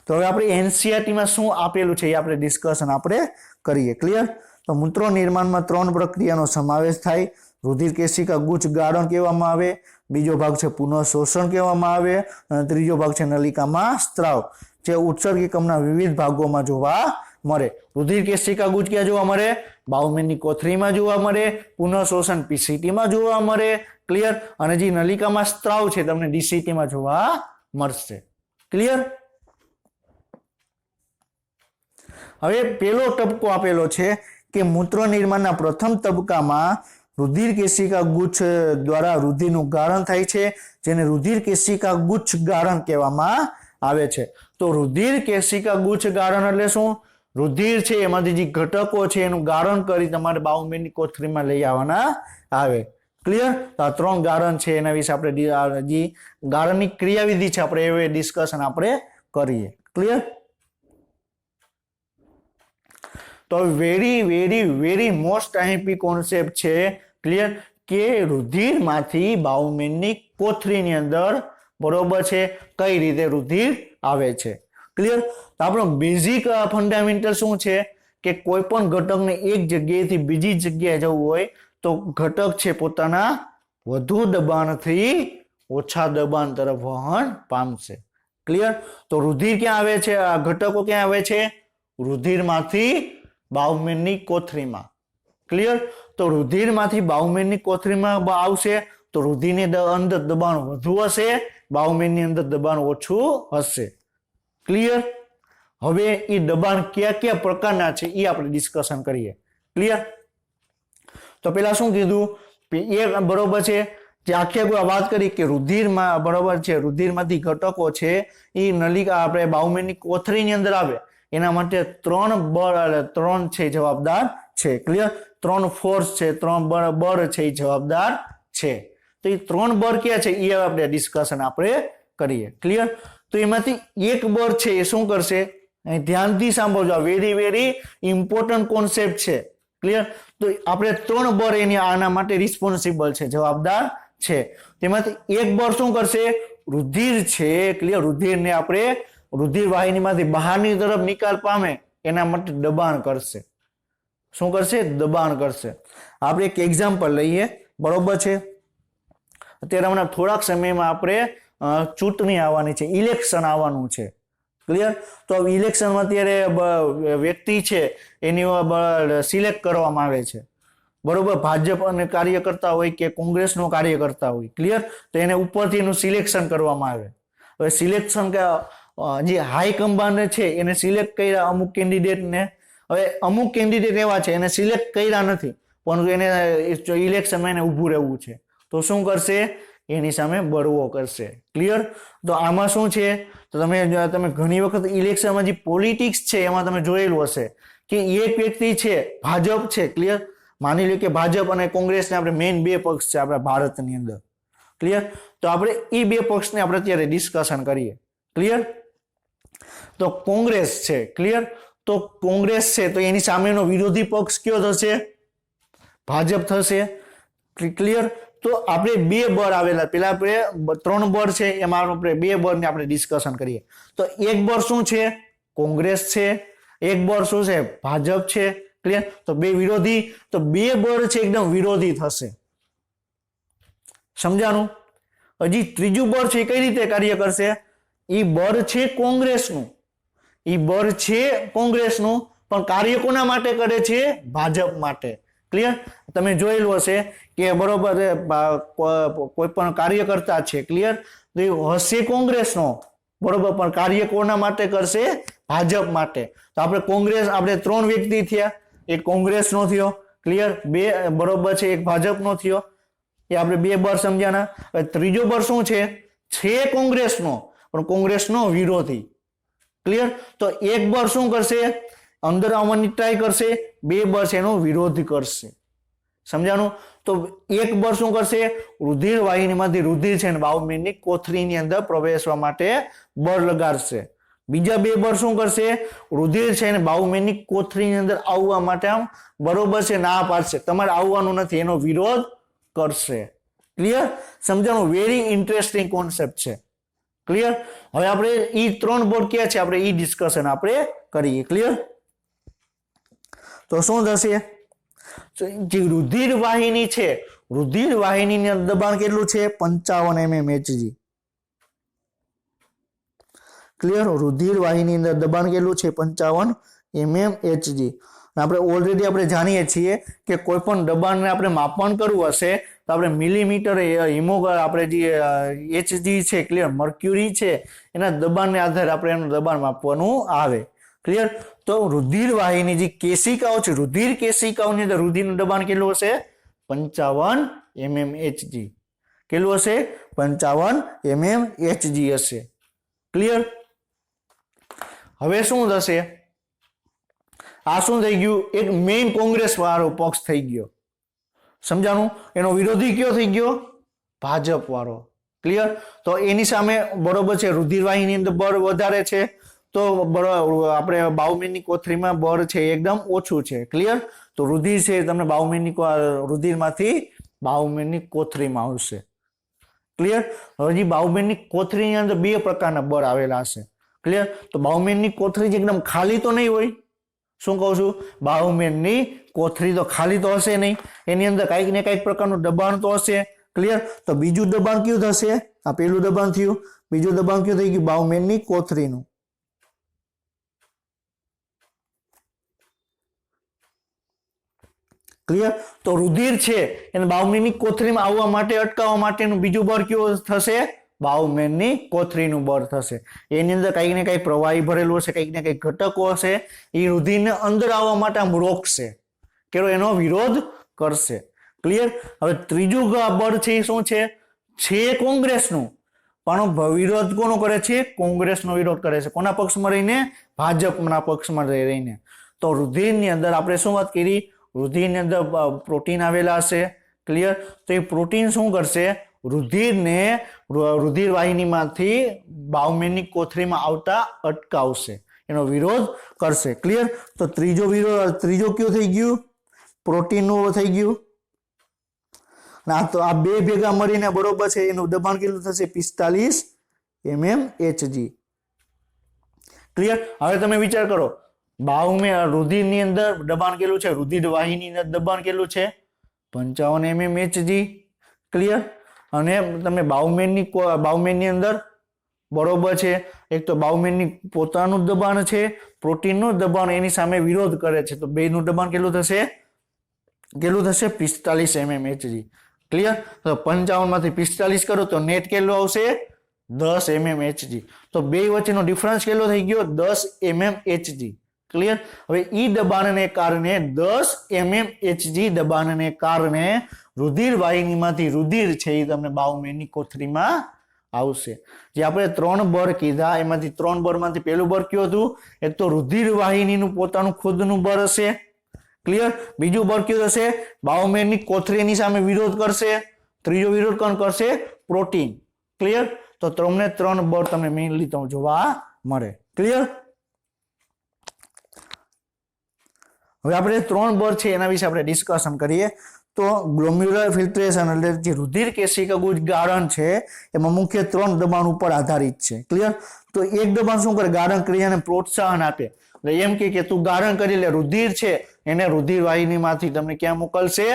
તો હવે આપણે એનસીઈઆરટીમાં શું આપેલું છે એ આપણે ડિસ્કશન આપણે કરીએ. ક્લિયર? તો મૂત્ર નિર્માણમાં 3 પ્રક્રિયાનો સમાવેશ થાય. રુધિર કેશિકા ગુચ્છ ગાળણ કહેવામાં આવે, બીજો ભાગ છે પુનઃ શોષણ કહેવામાં આવે, અને ત્રીજો ભાગ છે નલિકામાં સ્ત્રાવ, જે ઉત્સર્ગીકમના વિવિધ ભાગોમાં જોવા મળે. રુધિર કેશિકા ગુચ્છ ક્યાં જોવા મળે? બાઉમેનની કોથળીમાં જોવા મળે. પુનઃ શોષણ પીસીટીમાં જોવા મળે. ક્લિયર? અને જે નલિકામાં સ્ત્રાવ છે તમને ડીસીટીમાં જોવા મળશે. ક્લિયર? હવે પેલો તબક્કો આપેલો છે કે મૂત્ર નિર્માણના પ્રથમ તબક્કામાં રુધિર કેશિકા ગુચ્છ દ્વારા રુધિરનું ગાળણ થાય છે, જેને રુધિર કેશિકા ગુચ્છ ગાળણ કહેવામાં આવે છે. તો રુધિર કેશિકા ગુચ્છ ગાળણ એટલે શું? રુધિર છે એમાંથી જે ઘટકો છે એનું ગાળણ કરી તમારે બાઉમેનની કોથળીમાં લઈ આવવાના આવે. ક્લિયર? તો આ 3 ગાળણ છે, એના વિશે આપણે જે ગાળણની ક્રિયાવિધિ છે આપણે એ ડિસ્કશન આપણે કરીએ. ક્લિયર? તો very very very most IP concept છે. ક્લિયર? કે રુધિરમાંથી બાઉમેનની કોથળીની અંદર બરોબર છે કઈ રીતે રુધિર આવે છે. ક્લિયર? તો આપણો બેઝિક ફંડામેન્ટલ શું છે કે કોઈ પણ ઘટકને એક જગ્યાએથી બીજી જગ્યાએ જવું હોય તો ઘટક છે પોતાના વધુ દબાણથી ઓછા દબાણ તરફ વહન પામશે. ક્લિયર? તો રુધિર ક્યાં આવે છે? આ ઘટકો ક્યાં આવે છે? રુધિરમાંથી બાઉમેનની કોથળીમાં. ક્લિયર? તો રુધિરમાંથી બાઉમેનની કોથળીમાં આવશે તો રુધિરની અંદર દબાણ વધુ હશે, બાઉમેનની અંદર દબાણ ઓછું હશે. ક્લિયર? હવે એ દબાણ કયા કયા પ્રકારના છે એ આપણે ડિસ્કશન કરીએ. ક્લિયર? તો પેલા શું કીધું? એ બરોબર છે જે આખી વાત કરી કે રુધિરમાં બરોબર છે રુધિરમાંથી ઘટકો છે એ નલિકા આપણે બાઉમેનની કોથળીની અંદર આવે એના માટે 3 બળ 3 છે જવાબદાર છે. ક્લિયર? 3 ફોર્સ છે, 3 બળ છે એ જવાબદાર છે. તો એ 3 બળ ક્યાં છે એ આપણે ડિસ્કશન આપણે કરીએ. ક્લિયર? તો એમાંથી એક બળ છે એ શું કરશે? ધ્યાનથી સાંભળજો, વેરી વેરી ઇમ્પોર્ટન્ટ કોન્સેપ્ટ છે. ક્લિયર? તો આપણે 3 બળ એની આના માટે રિસ્પોન્સિબલ છે, જવાબદાર છે. તેમાંથી એક બળ શું કરશે? રુધિર છે. ક્લિયર? રુધિરને આપણે રુધિર વાહિનીમાંથી બહારની તરફ નિકાલ પામે એના માટે દબાણ કરશે. શું કરશે? દબાણ કરશે. આપણે એક એક્ઝામ્પલ લઈએ. બરોબર છે? અત્યારે હમણાં થોડાક સમયમાં આપણે ચૂંટણી આવવાની છે, ઇલેક્શન આવવાનું છે, ક્લિયર. તો ઇલેક્શનમાં અત્યારે વ્યક્તિ છે એની સિલેક્ટ કરવામાં આવે છે, બરોબર. ભાજપ અને કાર્યકર્તા હોય કે કોંગ્રેસનો કાર્યકર્તા હોય, ક્લિયર. તો એને ઉપરથી એનું સિલેક્શન કરવામાં આવે. હવે સિલેક્શન કે જે હાઈકમાન્ડ છે એને સિલેક્ટ કર્યા અમુક કેન્ડિડેટને. હવે અમુક કેન્ડિડેટ એવા છે એને સિલેક્ટ કર્યા નથી, પરંતુ એને ઇલેક્શનમાં એને ઊભું રહેવું છે, તો શું કરશે? એની સામે બળવો કરશે, ક્લિયર. તો આમાં શું છે, તો તમે ઘણી વખત ઇલેક્શનમાં જે પોલિટિક્સ છે એમાં તમે જોયેલું હશે કે એક વ્યક્તિ છે, ભાજપ છે, ક્લિયર. માની લો કે ભાજપ અને કોંગ્રેસને આપણે મેઇન બે પક્ષ છે આપણા ભારતની અંદર, ક્લિયર. તો આપણે એ બે પક્ષને આપણે અત્યારે ડિસ્કશન કરીએ, ક્લિયર. તો કોંગ્રેસ છે, ક્લિયર. તો કોંગ્રેસ છે તો એની સામેનો વિરોધી પક્ષ કયો થશે? ભાજપ થશે, ક્લિયર. તો આપણે બે બળ આવેલા, પેલા આપણે 3 બળ છે એમાં આપણે બે બળને આપણે ડિસ્કશન કરીએ. તો એક બળ શું છે? કોંગ્રેસ છે. એક બળ શું છે? ભાજપ છે, ક્લિયર. તો બે વિરોધી, તો બે બળ છે એકદમ વિરોધી થશે, સમજાણું? હજી ત્રીજું બળ છે કઈ રીતે કાર્ય કરશે? એ બળ છે કોંગ્રેસનું, એ બળ છે કોંગ્રેસનું, પણ કાર્ય કોના માટે કરે છે? ભાજપ માટે, ક્લિયર. તમે જોયેલું હશે કે બરોબર કોઈ પણ કાર્યકર્તા છે, ક્લિયર, તો એ હશે કોંગ્રેસનો, બરોબર, પણ કાર્ય કોના માટે કરશે? ભાજપ માટે. તો આપણે કોંગ્રેસ, આપણે 3 વ્યક્તિ થયા, એક કોંગ્રેસનો થયો, ક્લિયર, બે બરોબર છે, એક ભાજપનો થયો. એ આપણે બે બળ સમજ્યાના. ત્રીજો બળ શું છે? છે કોંગ્રેસનો, પણ કોંગ્રેસનો વિરોધી, ક્લિયર. તો એક બળ શું કરશે? અંદર આવવાની ટ્રાય કરશે, બે બળ છે એનો વિરોધ કરશે, સમજાણું? તો એક બળ શું કરશે? રુધિર વાહિનીમાંથી રુધિર છે ને બાહુમેનની કોથળીની અંદર પ્રવેશવા માટે બળ લગાડશે. બીજા બે બળ શું કરશે? રુધિર છે ને બાહુમેનની કોથળીની અંદર આવવા માટે આમ બરોબર છે ના પાડશે, તમારે આવવાનું નથી, એનો વિરોધ કરશે, ક્લિયર. સમજાણું? વેરી ઇન્ટરેસ્ટિંગ કોન્સેપ્ટ છે, ક્લિયર. હવે આપણે ઈ 3 બળ ક્યાં છે આપણે ઈ ડિસ્કશન આપણે કરીએ, ક્લિયર. તો શું થશે? જે રુધિર વાહિની છે, રુધિર વાહિનીની અંદર દબાણ કેટલું છે? 55 mm Hg, ક્લિયર. રુધિર વાહિની અંદર દબાણ કેટલું છે? 55 mm Hg. આપણે ઓલરેડી આપણે જાણીએ છીએ કે કોઈ પણ દબાણને આપણે માપન કરવું હશે તો આપણે મિલીમીટર આપણે જે Hg છે, ક્લિયર, મર્ક્યુરી છે, એના દબાણને આધારે આપણે એનું દબાણ માપવાનું આવે, ક્લિયર. તો રુધિર વાહિની જે કેશિકાઓ છે, રુધિર કેશિકાઓની અંદર રુધિરનું દબાણ કેટલું હશે? 55 mm Hg. કેટલું હશે? 55 mm Hg હશે, ક્લિયર. હવે શું થશે? આ શું થઈ ગયું? એક મેઇન કોંગ્રેસ વાળો પક્ષ થઈ ગયો, સમજાણું? એનો વિરોધી કયો થઈ ગયો? ભાજપ વાળો, ક્લિયર. તો એની સામે બરોબર છે રુધિર વાહિની અંદર બળ વધારે છે, તો આપણે બાહુમેનની કોથળીમાં બળ છે એકદમ ઓછું છે, ક્લિયર. તો રુધિર છે તમને બાહુમેનની રુધિરમાંથી બાહુમેનની કોથળીમાં આવશે, ક્લિયર. હજી બાહુમેનની કોથળીની અંદર બે પ્રકારના બળ આવેલા હશે, ક્લિયર. તો બાહુમેનની કોથળી એકદમ ખાલી તો નહીં હોય, શું કહું છું? બાહુમેનની કોથળી તો ખાલી તો હશે નહીં, એની અંદર કંઈક ને કંઈક પ્રકારનું દબાણ તો હશે, ક્લિયર. તો બીજું દબાણ કયું થશે? આ પેલું દબાણ થયું, બીજું દબાણ કયું થઈ ગયું? બાહુમેનની કોથળીનું, ક્લિયર. તો રુધિર છે એને બાહુમેનની કોથળીમાં આવવા માટે અટકાવવા માટેનું બીજું બળ કયું થશે? બાહુમેનની કોથળીનું બળ થશે. એની અંદર કંઈક ને કંઈક પ્રવાહી ભરેલું હશે, કંઈક ને કંઈક ઘટકો હશે, એ રુધિરને અંદર આવવા માટે આમ રોકશે, કેરો એનો વિરોધ કરશે, ક્લિયર. હવે ત્રીજું બળ છે એ શું છે? કોંગ્રેસનું, પણ વિરોધ કોનો કરે છે? કોંગ્રેસનો વિરોધ કરે છે. કોના પક્ષમાં રહીને? ભાજપના પક્ષમાં રહીને. તો રુધિરની અંદર આપણે શું વાત કરી? રુધિરની અંદર પ્રોટીન આવેલા હશે, ક્લિયર. તો એ પ્રોટીન શું કરશે? રુધિરને રુધિર વાહિનીમાંથી બાહુમેનની કોથળીમાં આવતા અટકાવશે, એનો વિરોધ કરશે, ક્લિયર. તો ત્રીજો કયો થઈ ગયું? પ્રોટીનનું થઈ ગયું. તો આ બે ભેગા મળીને બરોબર છે એનું દબાણ કેટલું થશે? 45 mm Hg, ક્લિયર. હવે તમે વિચાર કરો, રુધિરની અંદર દબાણ કેટલું છે? રુધિર વાહિની અંદર દબાણ કેટલું છે? 55 mm Hg, ક્લિયર. અને તમે બાઉમેનની અંદર બરોબર છે, એક તો બાઉમેનની પોતાનું દબાણ છે, પ્રોટીનનું દબાણ એની સામે વિરોધ કરે છે, તો બેનું દબાણ કેટલું થશે 45 mmHg. ક્લિયર? તો 55 માંથી 45 કરો તો નેટ કેટલું આવશે 10 mmHg. તો બે વચ્ચેનો ડિફરન્સ કેટલો થઈ ગયો 10 mmHg. ક્લિયર? હવે ઈ દબાણને કારણે 10 mmHg દબાણને કારણે રુધિર વાહિનીમાંથી રુધિર છે એ તમને બાઉમેનની કોથળીમાં આવશે. જે આપણે 3 બળ કીધા એમાંથી 3 બળમાંથી પહેલું બળ કયું હતું? એક તો રુધિર વાહિનીનું પોતાનું ખુદનું બળ હશે. ક્લિયર? બીજું બળ કયું હશે? બાઉમેનની કોથળીની સામે વિરોધ કરશે. ત્રીજો વિરોધ કોણ કરશે? પ્રોટીન. ક્લિયર? તો તમને 3 બળ તમને મેઇનલી જોવા મળે. ક્લિયર? હવે આપણે 3 બળ છે એના વિશે આપણે ડિસ્કશન કરીએ. તો ગ્લોમ્યુલર ફિલ્ટ્રેશન એટલે જે રુધિર કેશિકા ગુજ ગાળણ છે એમાં મુખ્ય 3 દબાણ ઉપર આધારિત છે. ક્લિયર? તો એક દબાણ શું કરે? ગાળણ ક્રિયાને પ્રોત્સાહન આપે. એટલે એમ કે તું ગાળણ કરી લે, રુધિર છે એને રુધિર વાહિનીમાંથી તમને ક્યાં મોકલશે?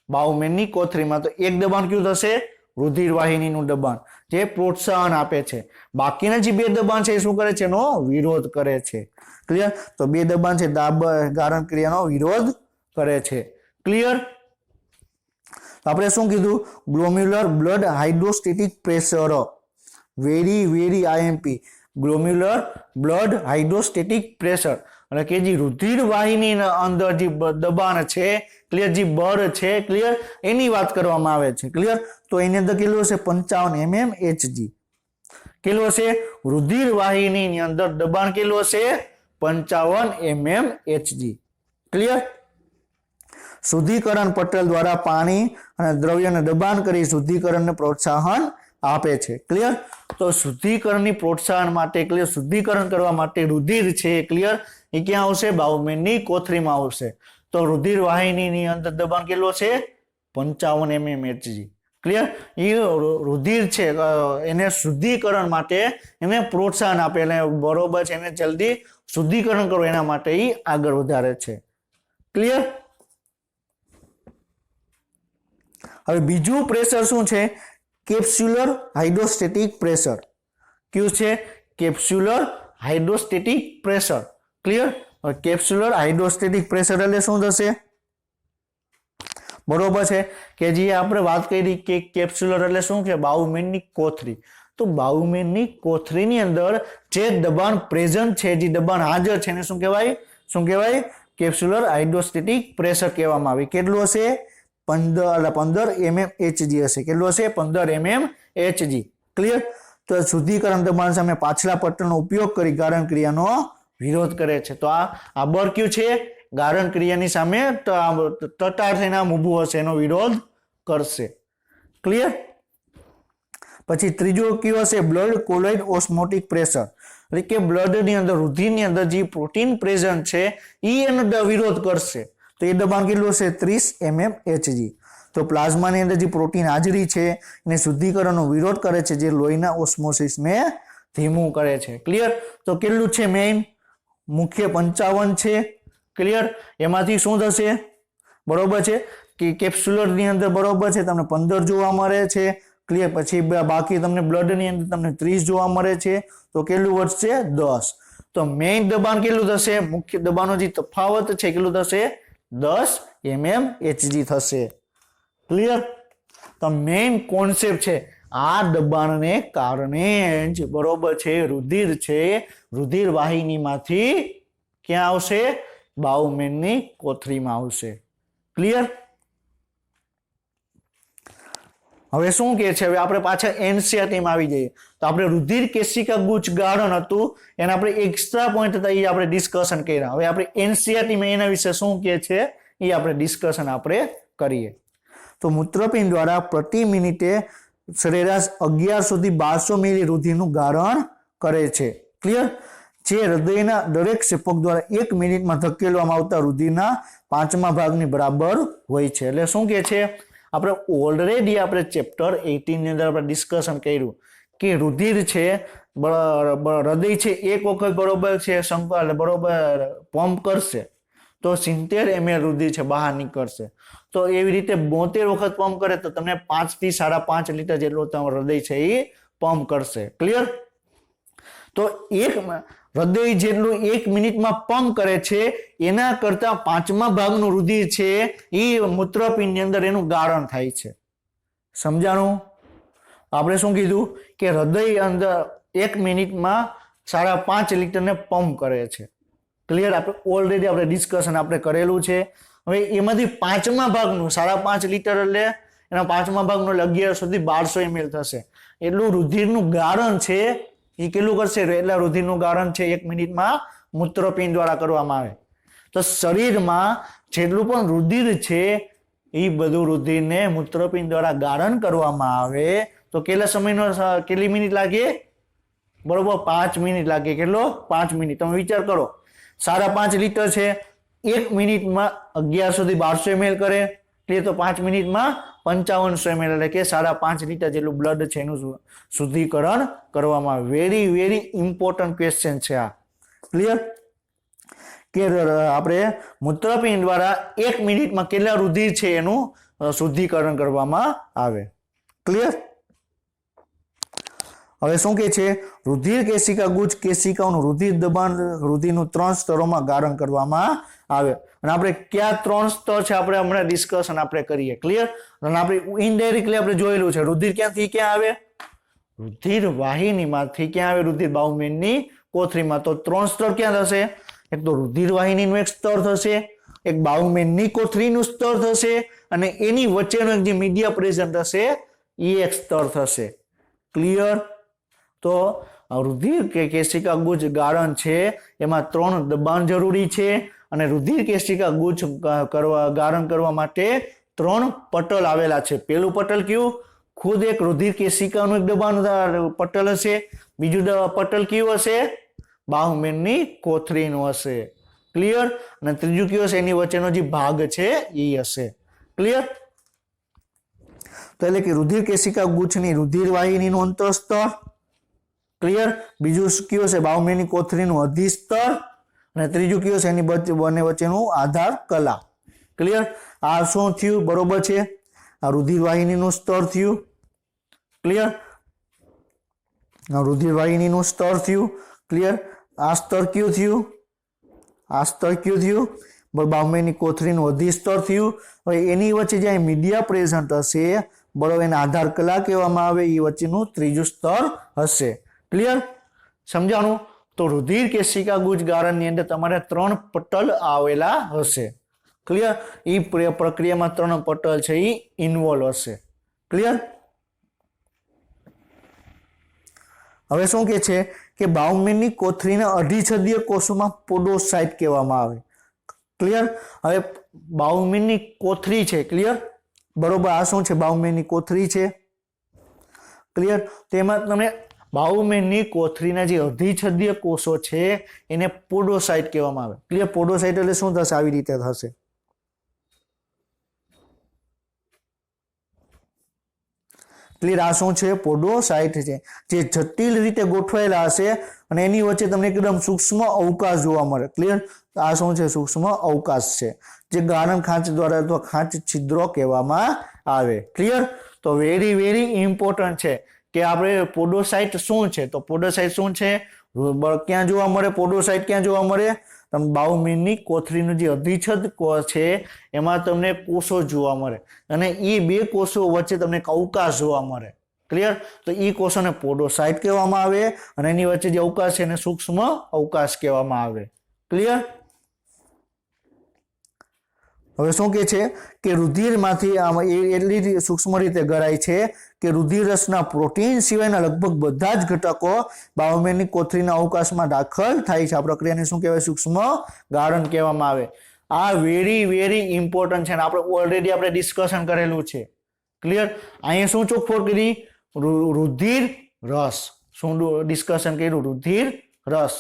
બાઉમેનની કોથળીમાં. તો એક દબાણ કયું થશે? રુધિર વાહિનીનું દબાણ, જે પ્રોત્સાહન આપે છે. બાકીના જે 2 દબાણ છે એ શું કરે છે? એનો વિરોધ કરે છે. ક્લિયર? તો 2 દબાણ છે ગાળણ ક્રિયાનો વિરોધ કરે છે. ક્લિયર? આપણે શું કીધું? Glomerular blood hydrostatic pressure, very IMP, glomerular blood hydrostatic pressure એટલે કે જે રુધિર વાહિનીના અંદર જે દબાણ છે, ક્લિયર, જે બળ છે, ક્લિયર, એની વાત કરવામાં આવે છે. ક્લિયર? તો એની અંદર કેટલું હશે? 55 mmHg. કેટલું હશે? રુધિર વાહિનીની અંદર દબાણ કેટલું હશે? 55 mmHg. ક્લિયર? શુદ્ધિકરણ પટલ દ્વારા પાણી અને દ્રવ્યને દબાણ કરી શુદ્ધિકરણને પ્રોત્સાહન આપે છે. ક્લિયર? તો શુદ્ધિકરણની પ્રોત્સાહન માટે, ક્લિયર, શુદ્ધિકરણ કરવા માટે રુધિર છે, ક્લિયર, એ ક્યાં આવશે? બાઉમેનની કોથળીમાં આવશે. તો રુધિર વાહિનીની અંદર દબાણ કેટલું છે? 55 mmHg. ક્લિયર? એ રુધિર છે એને શુદ્ધિકરણ માટે એને પ્રોત્સાહન આપે, એટલે બરોબર છે, એને જલ્દી શુદ્ધિકરણ કરો એના માટે એ આગળ વધારે છે. ક્લિયર? હવે બીજું પ્રેશર શું છે? Capsular hydrostatic pressure. કયું છે? Capsular hydrostatic pressure. Clear? Capsular hydrostatic pressure એટલે શું થશે? બરોબર છે કે જે આપણે વાત કરી કે કેપ્સ્યુલર એટલે શું છે? બાઉમેનની કોથળી. તો બાઉમેનની કોથળીની અંદર જે દબાણ પ્રેઝન્ટ છે, જે દબાણ હાજર છે એને શું કહેવાય? કેપ્સ્યુલર હાઇડ્રોસ્ટેટિક પ્રેશર કહેવામાં આવે. કેટલું હશે? 15 mmHg હશે. કેટલું હશે? 15 mmHg. ક્લિયર? તો શુદ્ધિકરણ દબાણ સામે પાછલા પટલનો ઉપયોગ કરી ગાળણ ક્રિયાનો વિરોધ કરે છે. તો આ બળ કયું છે? ગાળણ ક્રિયાની સામે તટાર થઈને ઊભું હશે, એનો વિરોધ કરશે. ક્લિયર? પછી ત્રીજું કયું હશે? બ્લડ કોલોઇડ ઓસ્મોટિક પ્રેશર એટલે કે બ્લડની અંદર, રુધિરની અંદર જે પ્રોટીન પ્રેઝન્ટ છે એ એનો વિરોધ કરશે. તો એ દબાણ કેટલું હશે? 30 mmHg. તો પ્લાઝમાની અંદર જે પ્રોટીન હાજરી છે એને શુદ્ધિકરણનો વિરોધ કરે છે, જે લોહીના ઓસ્મોસિસને ધીમું કરે છે. ક્લિયર? તો કેટલું છે? મેઇન મુખ્ય 55 છે. ક્લિયર? એમાંથી શું થશે? બરોબર છે કે કેપ્સ્યુલરની અંદર બરોબર છે તમને 15 જોવા મળે છે. ક્લિયર? પછી બાકી તમને બ્લડની અંદર તમને 30 જોવા મળે છે. તો કેટલું વધશે? 10. તો મેઇન દબાણ કેટલું થશે? મુખ્ય દબાણનો જે તફાવત છે કેટલું થશે? 10 mmHg થશે. ક્લિયર? તો મેઇન કોન્સેપ્ટ છે આ દબાણને કારણે જ બરોબર છે રુધિર છે, રુધિર વાહિનીમાંથી ક્યાં આવશે? બાઉમેનની કોથળીમાં આવશે. ક્લિયર? હવે શું કહે છે? હવે આપણે પાછા એનસીઆરટીમાં આવી જઈએ. તો આપણે રુધિર કેશિકા ગુચ્છ ગાળણ હતું એના આપણે એક્સ્ટ્રા પોઈન્ટ હતા એ આપણે ડિસ્કશન કર્યા. હવે આપણે એનસીઆરટીમાં એના વિશે શું કહે છે એ આપણે ડિસ્કશન આપણે કરીએ. તો મૂત્રપિંડ દ્વારા પ્રતિ મિનિટે સરેરાશ 1100 થી 1200 મિલી રુધિરનું ગાળણ કરે છે. ક્લિયર? જે હૃદયના દરેક ક્ષેપક દ્વારા 1 મિનિટમાં ધકેલવામાં આવતા રુધિરના 5મા ભાગની બરાબર હોય છે. એટલે શું કહે છે? આપણે ઓલરેડી આપણે ચેપ્ટર 18 ની અંદર આપણે ડિસ્કશન કર્યું કે રુધિર છે, હૃદય છે, એક વખત બરોબર છે બરોબર પંપ કરશે તો 70 ml રુધિર છે બહાર નીકળશે. તો એવી રીતે 72 વખત પંપ કરે તો તમને 5 થી 5.5 લીટર જેટલો તમારું હૃદય છે એ પંપ કરશે. ક્લિયર? તો એક હૃદય જેટલું 1 મિનિટમાં પંપ કરે છે એના કરતા 5મા ભાગનું રુધિર છે એ મૂત્રપિંડની અંદર એનું ગાળણ થાય છે. સમજાણું? આપણે શું કીધું કે હૃદય અંદર 1 મિનિટમાં 5.5 લીટરને પંપ કરે છે. ક્લિયર? આપણે ઓલરેડી આપણે ડિસ્કશન આપણે કરેલું છે. હવે એમાંથી 5મા ભાગનું 5.5 લીટર એટલે એના 5મા ભાગનું 1100 થી 1200 ml થશે. એટલું રુધિરનું ગાળણ છે એ કેટલું કરશે? એટલા રુધિરનું ગાળણ છે 1 મિનિટમાં મૂત્રપિંડ દ્વારા કરવામાં આવે. તો શરીરમાં જેટલું પણ રુધિર છે એ બધું રુધિરને મૂત્રપિંડ દ્વારા ગાળણ કરવામાં આવે તો કેટલી મિનિટ લાગે? બરોબર, 5 મિનિટ લાગે. કેટલો? 5 મિનિટ. તમે વિચાર કરો, 5.5 લીટર છે, 1 મિનિટમાં 1100 થી 1200 ml કરે એટલે તો 5 મિનિટમાં 5500 ml એટલે કે 5.5 લીટર જેટલું બ્લડ છે એનું શુદ્ધિકરણ કરવામાં આવે. વેરી ઇમ્પોર્ટન્ટ ક્વેશ્ચન છે આ. ક્લિયર? કે આપણે મૂત્રપિંડ દ્વારા 1 મિનિટમાં કેટલા રુધિર છે એનું શુદ્ધિકરણ કરવામાં આવે. ક્લિયર? હવે શું કે છે? રુધિર કેશિકા ગુચ્છ કેશિકાઓનું રુધિર દબાણ રુધિરનું 3 સ્તરોમાં ગાળણ કરવામાં આવે. અને આપણે કયા 3 સ્તર છે આપણે હમણાં ડિસ્કશન આપણે કરીએ. ક્લિયર? અને આપણે ઇનડાયરેક્ટલી આપણે જોયેલું છે રુધિર ક્યાંથી ક્યાં આવે? રુધિર વાહિનીમાંથી ક્યાં આવે? રુધિર બાહુમેનની કોથળીમાં. તો 3 સ્તર ક્યાં થશે? એક તો રુધિર વાહિનીનું એક સ્તર થશે, એક બાહુમેનની કોથળીનું સ્તર થશે અને એની વચ્ચેનું એક જે મીડિયા પ્રેઝન્ટ હશે એ એક સ્તર થશે. ક્લિયર? તો રુધિર કેશિકા ગુચ્છ ગાળણ છે એમાં 3 દબાણ જરૂરી છે અને રુધિર કેશિકા ગુચ્છ ગાળણ કરવા માટે 3 પટલ આવેલા છે. પેલું પટલ કયું? ખુદ એક રુધિર કેશિકાનું એક દબાણ પટલ હશે. બીજું પટલ કયું હશે? બાહુમેનની કોથળીનું હશે. ક્લિયર? અને ત્રીજું કયું હશે? એની વચ્ચેનો જે ભાગ છે એ હશે. ક્લિયર? તો એટલે કે રુધિર કેશિકા ગુચ્છની રુધિર વાહિનીનું અંતઃસ્તર. ક્લિયર? બીજું કયું છે? બાહુમેનની કોથળીનું અધિસ્તર અને ત્રીજું કયું છે? એની બંને વચ્ચેનું આધાર કલા. ક્લિયર? આ શું થયું? બરોબર છે. આ રુધિર વાહિનીનું સ્તર થયું. ક્લિયર? રુધિર વાહિનીનું સ્તર થયું. ક્લિયર? આ સ્તર કયું થયું? આ સ્તર કયું થયું? બાહુમેનની કોથળીનું અધિસ્તર થયું. હવે એની વચ્ચે જે મીડિયા પ્રેઝન્ટ હશે બરોબર એને આધાર કલા કહેવામાં આવે. એ વચ્ચેનું ત્રીજું સ્તર હશે. ક્લિયર? સમજાણું? તો રુધિર કેશિકા ગુચ્છ ગાળણની અંદર તમારે 3 પટલ આવેલા હશે. ક્લિયર? એ પ્રક્રિયામાં 3 પટલ છે એ ઇન્વોલ્વ હશે. ક્લિયર? હવે શું કે છે કે બાહુમેનની કોથળીના અધિછદીય કોષોમાં પોડોસાઇટ કહેવામાં આવે. ક્લિયર? હવે બાહુમેનની કોથળી છે. ક્લિયર? બરોબર. આ શું છે? બાહુમેનની કોથળી છે. ક્લિયર? તેમાં તમને બાહુમેનની કોથળીના જે અધિછદીય કોષો છે એને પોડોસાઇટ કહેવામાં આવે. ક્લિયર? પોડોસાઇટ એટલે શું થશે? આવી રીતે થશે. ક્લિયર? આ શું છે? પોડોસાઇટ છે જે જટિલ રીતે ગોઠવાયેલા હશે અને એની વચ્ચે તમને એકદમ સૂક્ષ્મ અવકાશ જોવા મળે. ક્લિયર? આ શું છે? સૂક્ષ્મ અવકાશ છે જે ગાળણ ખાંચ દ્વારા અથવા ખાંચ છિદ્રો કહેવામાં આવે. ક્લિયર? તો વેરી ઇમ્પોર્ટન્ટ છે કે આપણે પોડોસાઇટ શું છે? તો પોડોસાઇટ શું છે? ક્યાં જોવા મળે? પોડોસાઇટ ક્યાં જોવા મળે? તમે બાહુમેનની કોથળીનું જે અધિછદ છે એમાં તમને કોષો જોવા મળે અને એ 2 કોષો વચ્ચે તમને એક અવકાશ જોવા મળે. ક્લિયર? તો એ કોષોને પોડોસાઇટ કહેવામાં આવે અને એની વચ્ચે જે અવકાશ છે એને સૂક્ષ્મ અવકાશ કહેવામાં આવે. ક્લિયર? હવે શું કે છે કે રુધિરમાંથી એટલી સૂક્ષ્મ રીતે ગળાય છે કે રુધિર રસના પ્રોટીન સિવાયના લગભગ બધા જ ઘટકો બાહુમેનની કોથળીના અવકાશમાં દાખલ થાય છે. આ પ્રક્રિયાને શું કહેવાય? સૂક્ષ્મ ગાળણ કહેવામાં આવે. આ વેરી ઇમ્પોર્ટન્ટ છે અને આપણે ઓલરેડી આપણે ડિસ્કશન કરેલું છે. ક્લિયર? અહીંયા શું ચોખવટ કરી? રુધિર રસ. શું ડિસ્કશન કર્યું? રુધિર રસ.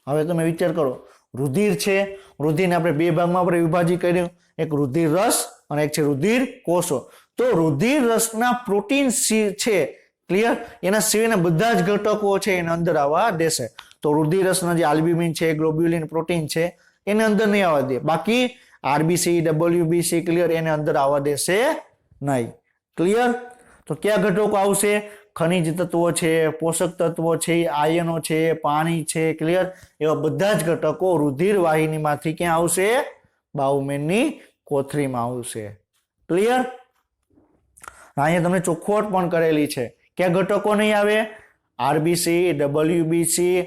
હવે તમે વિચાર કરો, રુધિર છે, રુધિરને આપણે 2 ભાગમાં આપણે વિભાજિત કર્યું, એક રુધિર રસ અને એક છે રુધિર કોષો. તો રુધિર રસના પ્રોટીન છે, ક્લિયર, એના સિવાયના બધા જ ઘટકો છે એને અંદર આવવા દેશે. તો રુધિર રસના જે આલ્બ્યુમિન છે, ગ્લોબ્યુલિન પ્રોટીન છે એને અંદર નહીં આવવા દે. બાકી આરબીસી, ડબલ્યુબીસી ક્લિયર એને અંદર આવવા દેશે નહીં. ક્લિયર? તો કયા ઘટકો આવશે? ખનિજ તત્વો છે, પોષક તત્વો છે, આયનો છે, પાણી છે. ક્લિયર? એવા બધા જ ઘટકો રુધિર વાહિનીમાંથી ક્યાં આવશે? બાઉમેનની કોથળીમાં આવશે. ક્લિયર? અહીંયા તમને ચોખ્ખોટ પણ કરેલી છે. કયા ઘટકો નહીં આવે? આરબીસી, ડબલ્યુબીસી,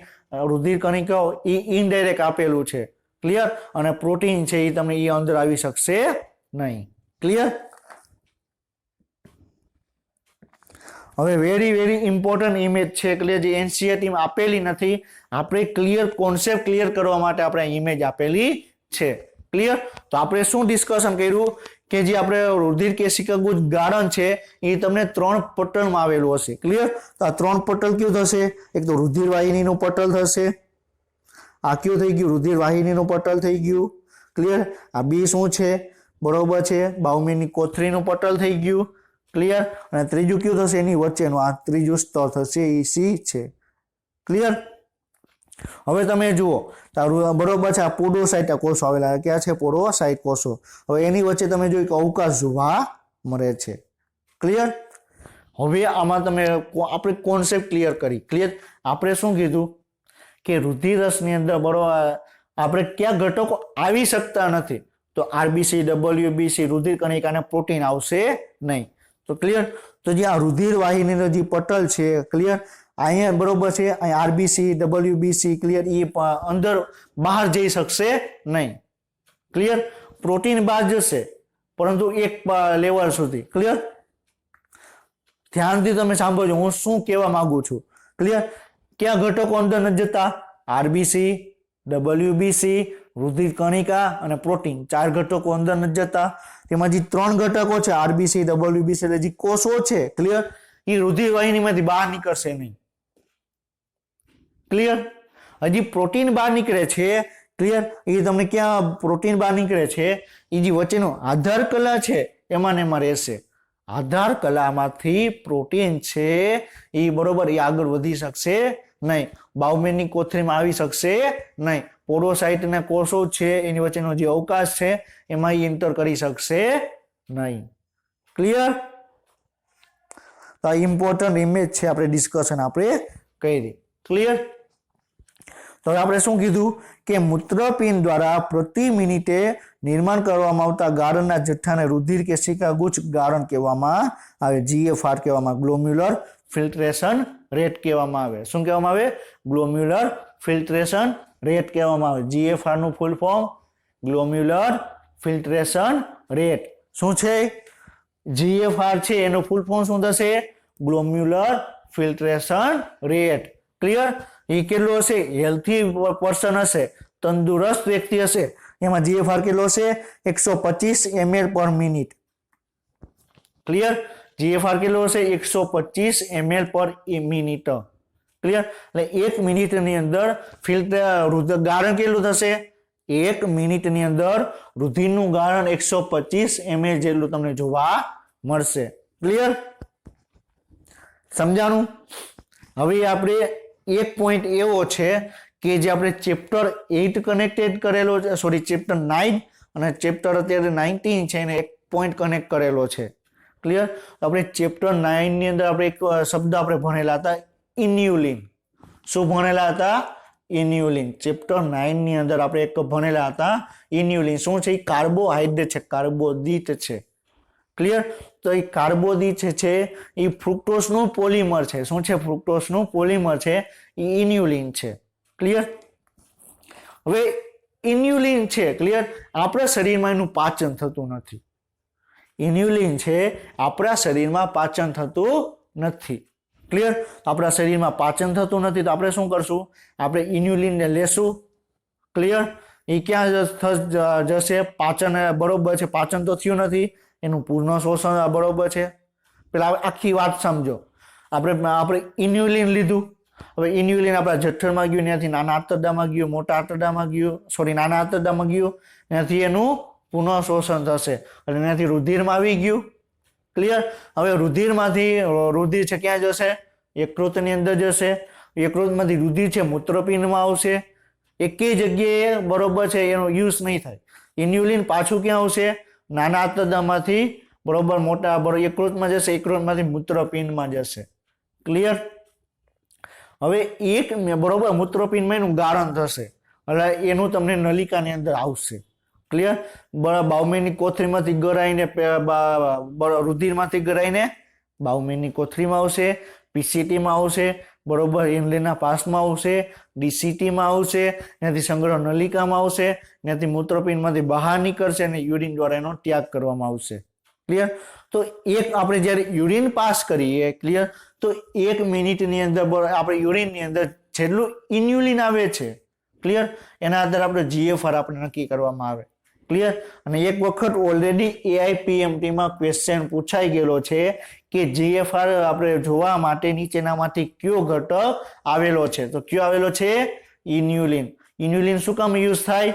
રુધિર કણિકાઓ એ ઇનડાયરેક્ટ આપેલું છે. ક્લિયર? અને પ્રોટીન છે એ તમને એ અંદર આવી શકશે નહીં. ક્લિયર? હવે વેરી ઇમ્પોર્ટન્ટ ઇમેજ છે. ક્લિયર? જે એનસીઈઆરટી માં આપેલી નથી, આપણે ક્લિયર કોન્સેપ્ટ ક્લિયર કરવા માટે આપણે ઇમેજ આપેલી છે. ક્લિયર? તો આપણે શું ડિસ્કશન કર્યું કે જે આપણે રુધિર કેશિકા ગુચ્છ ગાળણ છે એ તમને 3 પટલમાં આવેલું હશે. ક્લિયર? તો આ 3 પટલ કયું થશે? એક તો રુધિર વાહિનીનું પટલ થશે. આ કયું થઈ ગયું? રુધિર વાહિનીનું પટલ થઈ ગયું. ક્લિયર? આ બી શું છે? બરોબર છે, બાઉમેનની કોથળીનું પટલ થઈ ગયું. ક્લિયર? અને ત્રીજું કયું થશે? એની વચ્ચેનું આ ત્રીજું સ્તર થશે, એ સી છે. ક્લિયર? હવે તમે જુઓ, બરોબર છે, આ પોડોસાઇટ કોષો આવેલા ક્યાં છે? પોડોસાઇટ કોષો. હવે એની વચ્ચે તમે જોયું કે અવકાશ જોવા મળે છે. ક્લિયર? હવે આમાં તમે આપણે કોન્સેપ્ટ ક્લિયર કરી. ક્લિયર? આપણે શું કીધું કે રુધિર રસની અંદર બરોબર આપણે કયા ઘટકો આવી શકતા નથી? તો આરબીસી, ડબલ્યુબીસી, રુધિર કણિકા અને પ્રોટીન આવશે નહીં. તો ક્લિયર? તો જે આ રુધિર વાહિનીનો જે પટલ છે, ક્લિયર, અહીંયા બરોબર છે, અહીંયા આરબીસી, ડબલ્યુબીસી ક્લિયર એ અંદર બહાર જઈ શકશે નહીં. ક્લિયર? પ્રોટીન બહાર જશે પરંતુ એક લેવલ સુધી. ક્લિયર? ધ્યાનથી તમે સાંભળજો હું શું કહેવા માંગુ છું. ક્લિયર? કયા ઘટકો અંદર નથી જતા? આરબીસી, ડબલ્યુબીસી, રુધિર કણિકા અને પ્રોટીન. 4 ઘટકો અંદર નથી જતા. તેમાં જે 3 ઘટકો છે આરબીસી, ડબલ્યુબીસી એટલે જે કોષો છે, ક્લિયર, એ રુધિર વાહિનીમાંથી બહાર નીકળશે નહીં. ક્લિયર? હજી પ્રોટીન બહાર નીકળે છે. ક્લિયર? એ તમને ક્યાં પ્રોટીન બહાર નીકળે છે? એ જે વચ્ચેનો આધાર કલા છે એમાં ને એમાં રહેશે. આધાર કલામાંથી પ્રોટીન છે એ બરોબર એ આગળ વધી શકશે નહીં. બાઉમેનની કોથળીમાં આવી શકશે નહીં. પોડોસાઇટના કોષો છે એની વચ્ચેનો જે અવકાશ છે એમાં એ એન્ટર કરી શકશે નહીં. ક્લિયર? તો આ ઇમ્પોર્ટન્ટ ઇમેજ છે, આપણે ડિસ્કશન આપણે કરી. ક્લિયર? તો આપણે શું કીધું કે મૂત્રપિંડ દ્વારા પ્રતિ મિનિટે નિર્માણ કરવામાં આવતા ગાળણના જથ્થાને રુધિર કેશિકા ગુચ્છ ગાળણ કહેવામાં આવે. જીએફઆર કહેવામાં, ગ્લોમ્યુલર ફિલ્ટ્રેશન રેટ કહેવામાં આવે. શું કહેવામાં આવે? ગ્લોમ્યુલર ફિલ્ટ્રેશન રેટ કહેવામાં આવે. જીએફઆર નું ફૂલ ફોર્મ ગ્લોમ્યુલર ફિલ્ટ્રેશન રેટ. શું છે? જીએફઆર છે એનું ફૂલ ફોર્મ શું થશે? ગ્લોમ્યુલર ફિલ્ટ્રેશન રેટ. ક્લિયર? એ કેટલું હશે? હેલ્થી પર્સન હશે, તંદુરસ્ત વ્યક્તિ હશે, એમાં જીએફઆર કેટલો હશે? 125 ml પર મિનિટ. ક્લિયર? જીએફઆર કેટલો હશે? 125 ml પર મિનિટ. ક્લિયર? એટલે 1 મિનિટની અંદર રુધિર ગાળણ કેટલું થશે? 1 મિનિટની અંદર રુધિરનું ગાળણ 125 ml જેટલું તમને જોવા મળશે. ક્લિયર? સમજાણું? હવે આપણે એક પોઈન્ટ એવો છે કે જે આપણે ચેપ્ટર 8 કનેક્ટેડ કરેલો છે, સોરી ચેપ્ટર 9 અને ચેપ્ટર અત્યારે 19 છે એને એક પોઈન્ટ કનેક્ટ કરેલો છે. ક્લિયર? આપણે ચેપ્ટર 9 ની અંદર આપણે એક શબ્દ આપણે ભણેલા હતા, ઇન્યુલિન. શું ભણેલા હતા? ઇન્યુલિન. ચેપ્ટર 9 ની અંદર આપણે એક ભણેલા હતા ઇન્યુલિન. શું છે? કાર્બોહાઈડ્રેટ છે, કાર્બોદિત છે. ક્લિયર? તો એ કાર્બોદિત છે એ ફ્રુક્ટોઝનું પોલિમર છે. શું છે? ફ્રુક્ટોઝનું પોલિમર છે, એ ઇન્યુલિન છે. ક્લિયર? હવે ઇન્યુલિન છે, ક્લિયર, આપણા શરીરમાં એનું પાચન થતું નથી. ઇન્યુલિન છે આપણા શરીરમાં પાચન થતું નથી. ક્લિયર? આપણા શરીરમાં પાચન થતું નથી તો આપણે શું કરશું? આપણે ઇન્યુલિનને લેશું. ક્લિયર? એ ક્યાં જશે? પાચન બરોબર છે, પાચન તો થયું નથી, એનું પૂર્ણ શોષણ બરોબર છે. પેલા આખી વાત સમજો. આપણે ઇન્યુલિન લીધું. હવે ઇન્યુલિન આપણા જઠરમાં ગયું, ત્યાંથી નાના આંતરડામાં ગયું, મોટા આંતરડામાં ગયું, સોરી નાના આંતરડામાં ગયું, ત્યાંથી એનું પુનઃ શોષણ થશે અને ત્યાંથી રુધિરમાં આવી ગયું. ક્લિયર? હવે રુધિર છે ક્યાં જશે? યકૃતની અંદર જશે. યકૃતમાંથી રુધિર છે મૂત્રપિંડમાં આવશે. એકેય જગ્યાએ બરોબર છે એનો યુઝ નહીં થાય. ઇન્યુલિન પાછું ક્યાં આવશે? નાના આંતરડામાંથી બરોબર મોટા બરોબર યકૃતમાં જશે, યકૃતમાંથી મૂત્રપિંડમાં જશે. ક્લિયર? હવે એક બરોબર મૂત્રપિંડમાં એનું ગાળણ થશે એટલે એનું તમને નલિકાની અંદર આવશે. ક્લિયર? બાઉમેનની કોથળીમાંથી ગરાઈને રુધિરમાંથી ગરાઈને બાઉમેનની કોથળીમાં આવશે, પીસીટીમાં આવશે, બરોબર ઇનલેના પાસમાં આવશે, ડીસીટીમાં આવશે, ત્યાંથી સંગ્રહ નલિકામાં આવશે, ત્યાંથી મૂત્રપિંડમાંથી બહાર નીકળશે અને યુરિન દ્વારા એનો ત્યાગ કરવામાં આવશે. ક્લિયર? તો એક આપણે જ્યારે યુરિન પાસ કરીએ, ક્લિયર, તો 1 મિનિટની અંદર આપણે યુરિનની અંદર જેટલું ઇન્યુલિન આવે છે, ક્લિયર, એના આધારે આપણે GFR આપણે નક્કી કરવામાં આવે. ક્લિયર? અને એક વખત ઓલરેડી AIPMT-માં ક્વેશ્ચન પૂછાઈ ગયેલો છે કે GFR આપણે જોવા માટે નીચેનામાંથી કયો ઘટક આવેલો છે? તો કયો આવેલો છે? ઇન્યુલિન. ઇન્યુલિન શું કામ યુઝ થાય?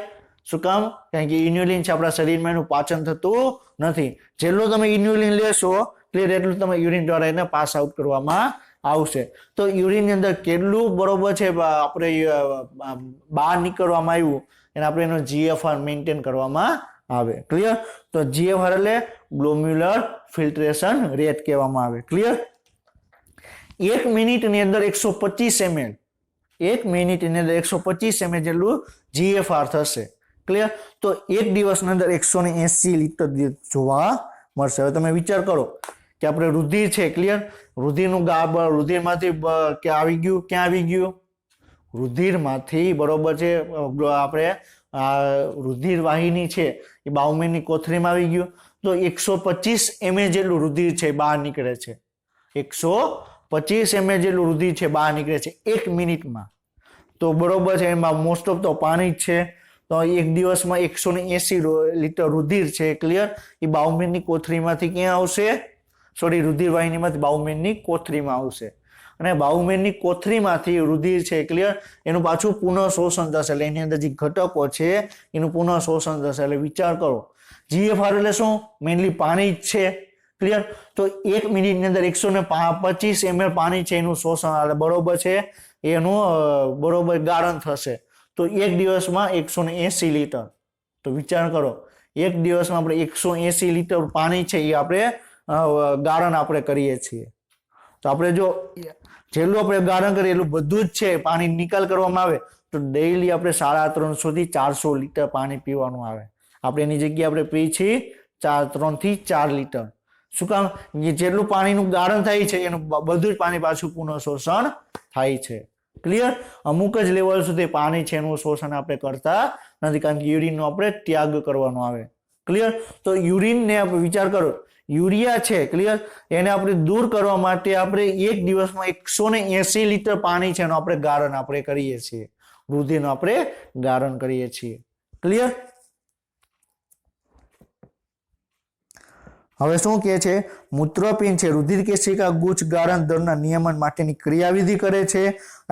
શું કામ? કારણ કે ઇન્યુલિન છે આપણા શરીરમાં એનું પાચન થતું નથી. જેટલું તમે ઇન્યુલિન લેશો, ક્લિયર, એટલું તમે યુરિન દ્વારા એને પાસ આઉટ કરવામાં આવશે. તો યુરિનની અંદર કેટલું બરોબર છે આપણે બહાર નીકળવામાં આવ્યું એને આપણે એનો GFR મેન્ટેન કરવામાં આવે. ક્લિયર? તો GFR એટલે ગ્લોમ્યુલર ફિલ્ટ્રેશન રેટ કહેવામાં આવે. ક્લિયર? 1 મિનિટની અંદર 125 ml 1 મિનિટની અંદર 125 ml જેટલું GFR થશે. ક્લિયર? તો એક દિવસની અંદર 180 લીટર જોવા મળશે. હવે તમે વિચાર કરો કે આપણે રુધિર છે, ક્લિયર, રુધિરનું રુધિરમાંથી ક્યાં આવી ગયું? રુધિરમાંથી બરોબર છે આપણે રુધિર વાહિની છે એ બાઉમેનની કોથળીમાં આવી ગયું. તો 125 ml જેટલું રુધિર છે બહાર નીકળે છે. 125 ml જેટલું રુધિર છે બહાર નીકળે છે 1 મિનિટમાં. તો બરોબર છે એમાં મોસ્ટ ઓફ તો પાણી જ છે. તો એક દિવસમાં 180 લીટર રુધિર છે, ક્લિયર, એ બાઉમેનની કોથળીમાંથી ક્યાં આવશે? સોરી, રુધિર વાહિનીમાંથી બાઉમેનની કોથળીમાં આવશે. અને બાઉમેનની કોથળીમાંથી રુધિર છે, ક્લિયર, એનું પાછું પુનઃ શોષણ થશે. એટલે એની અંદર જે ઘટકો છે એનું પુનઃ શોષણ થશે. એટલે વિચાર કરો, GFR એટલે શું? મેઇનલી પાણી જ છે. ક્લિયર? તો 1 મિનિટની અંદર 125 ml પાણી છે એનું શોષણ એટલે બરોબર છે એનું બરોબર ગાળણ થશે. તો એક દિવસમાં 180 લીટર. તો વિચાર કરો, એક દિવસમાં આપણે 180 લીટર પાણી છે એ આપણે ગાળણ આપણે કરીએ છીએ. તો આપણે જો જેટલું આપણે ગાળણ કરીએ એટલું બધું જ છે પાણી નિકાલ કરવામાં આવે તો ડેઈલી આપણે 350 થી 400 લીટર પાણી પીવાનું આવે. આપણે એની જગ્યાએ આપણે પી છીએ 3 થી 4 લીટર. શું કામ? જેટલું પાણીનું ગાળણ થાય છે એનું બધું જ પાણી પાછું પુનઃ શોષણ થાય છે. ક્લિયર? અમુક જ લેવલ સુધી પાણી છે એનું શોષણ આપણે કરતા નથી કારણ કે યુરિનનો આપણે ત્યાગ કરવાનો આવે. ક્લિયર? તો યુરિનને આપણે વિચાર કરો, યુરિયા છે, ક્લિયર, એને આપણે દૂર કરવા માટે આપણે એક દિવસમાં 180 લીટર પાણી છે એનું આપણે ગાળણ આપણે કરીએ છીએ, રુધિરનું આપણે ગાળણ કરીએ છીએ. ક્લિયર? હવે શું કહે છે? મૂત્રપિંડ છે રુધિર કેશિકા ગુચ્છ ગાળણ દરના નિયમન માટેની ક્રિયાવિધિ કરે છે.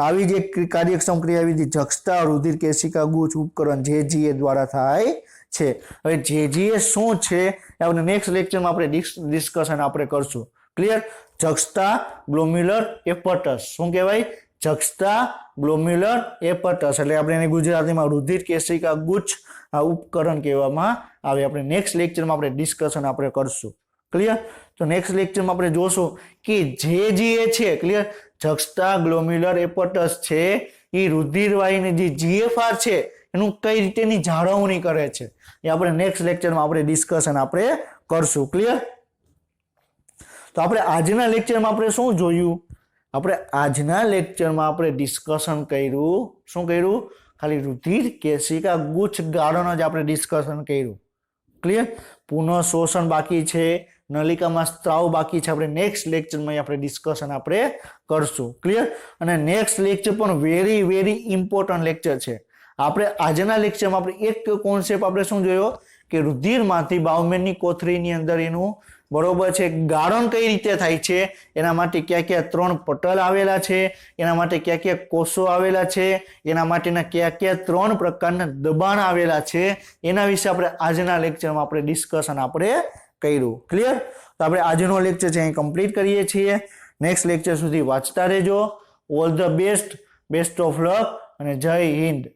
આવી જ એક કાર્યક્ષમ ક્રિયાવિધિ જક્ષતા રુધિર કેશિકા ગુચ્છ ઉપકરણ JGA દ્વારા થાય છે. હવે JGA શું છે આપણે નેક્સ્ટ લેક્ચરમાં આપણે ડિસ્કશન આપણે કરશું. ક્લિયર? જક્ષતા ગ્લોમ્યુલર એપર્ટસ. શું કહેવાય? જક્ષતા ગ્લોમ્યુલર એપર્ટસ એટલે આપણે એને ગુજરાતીમાં રુધિર કેશિકા ગુચ્છ ઉપકરણ કહેવામાં આવે. આપણે નેક્સ્ટ લેક્ચરમાં આપણે ડિસ્કશન આપણે કરશું. ક્લિયર? તો નેક્સ્ટ લેક્ચરમાં આપણે જોશું કે JGA છે, ક્લિયર, જક્ષતા ગ્લોમ્યુલર એપર્ટસ છે એ રુધિર વાહિની જે GFR છે એનું કઈ રીતેની જાળવણી કરે છે એ આપણે નેક્સ્ટ લેક્ચરમાં આપણે ડિસ્કશન આપણે કરશું. ક્લિયર? તો આપણે આજના લેક્ચરમાં આપણે શું જોયું? આપણે આજના લેક્ચરમાં આપણે ડિસ્કશન કર્યું. શું કર્યું? ખાલી રુધિર કેશિકા ગુચ્છ ગાળણ જ આપણે ડિસ્કશન કર્યું. ક્લિયર? પુનઃ શોષણ બાકી છે, નલિકામાં સ્ત્રાવ બાકી છે. આપણે નેક્સ્ટ લેક્ચરમાં આપણે ડિસ્કશન આપણે કરશું. ક્લિયર? અને નેક્સ્ટ લેક્ચર પણ વેરી વેરી ઇમ્પોર્ટન્ટ લેક્ચર છે. આપણે આજના લેક્ચરમાં આપણે એક કોન્સેપ્ટ આપણે શું જોયો કે રુધિરમાંથી બાઉમેનની કોથળીની અંદર એનું બરોબર છે ગાળણ કઈ રીતે થાય છે, એના માટે ક્યાં ક્યાં 3 પટલ આવેલા છે, એના માટે ક્યાં ક્યાં કોષો આવેલા છે, એના માટેના ક્યાં ક્યાં 3 પ્રકારના દબાણ આવેલા છે, એના વિશે આપણે આજના લેક્ચરમાં આપણે ડિસ્કશન આપણે કર્યું. ક્લિયર? તો આપણે આજનો લેક્ચર છે અહીં કમ્પ્લીટ કરીએ છીએ. નેક્સ્ટ લેક્ચર સુધી વાંચતા રહેજો. All the best, best of luck અને જય હિન્દ.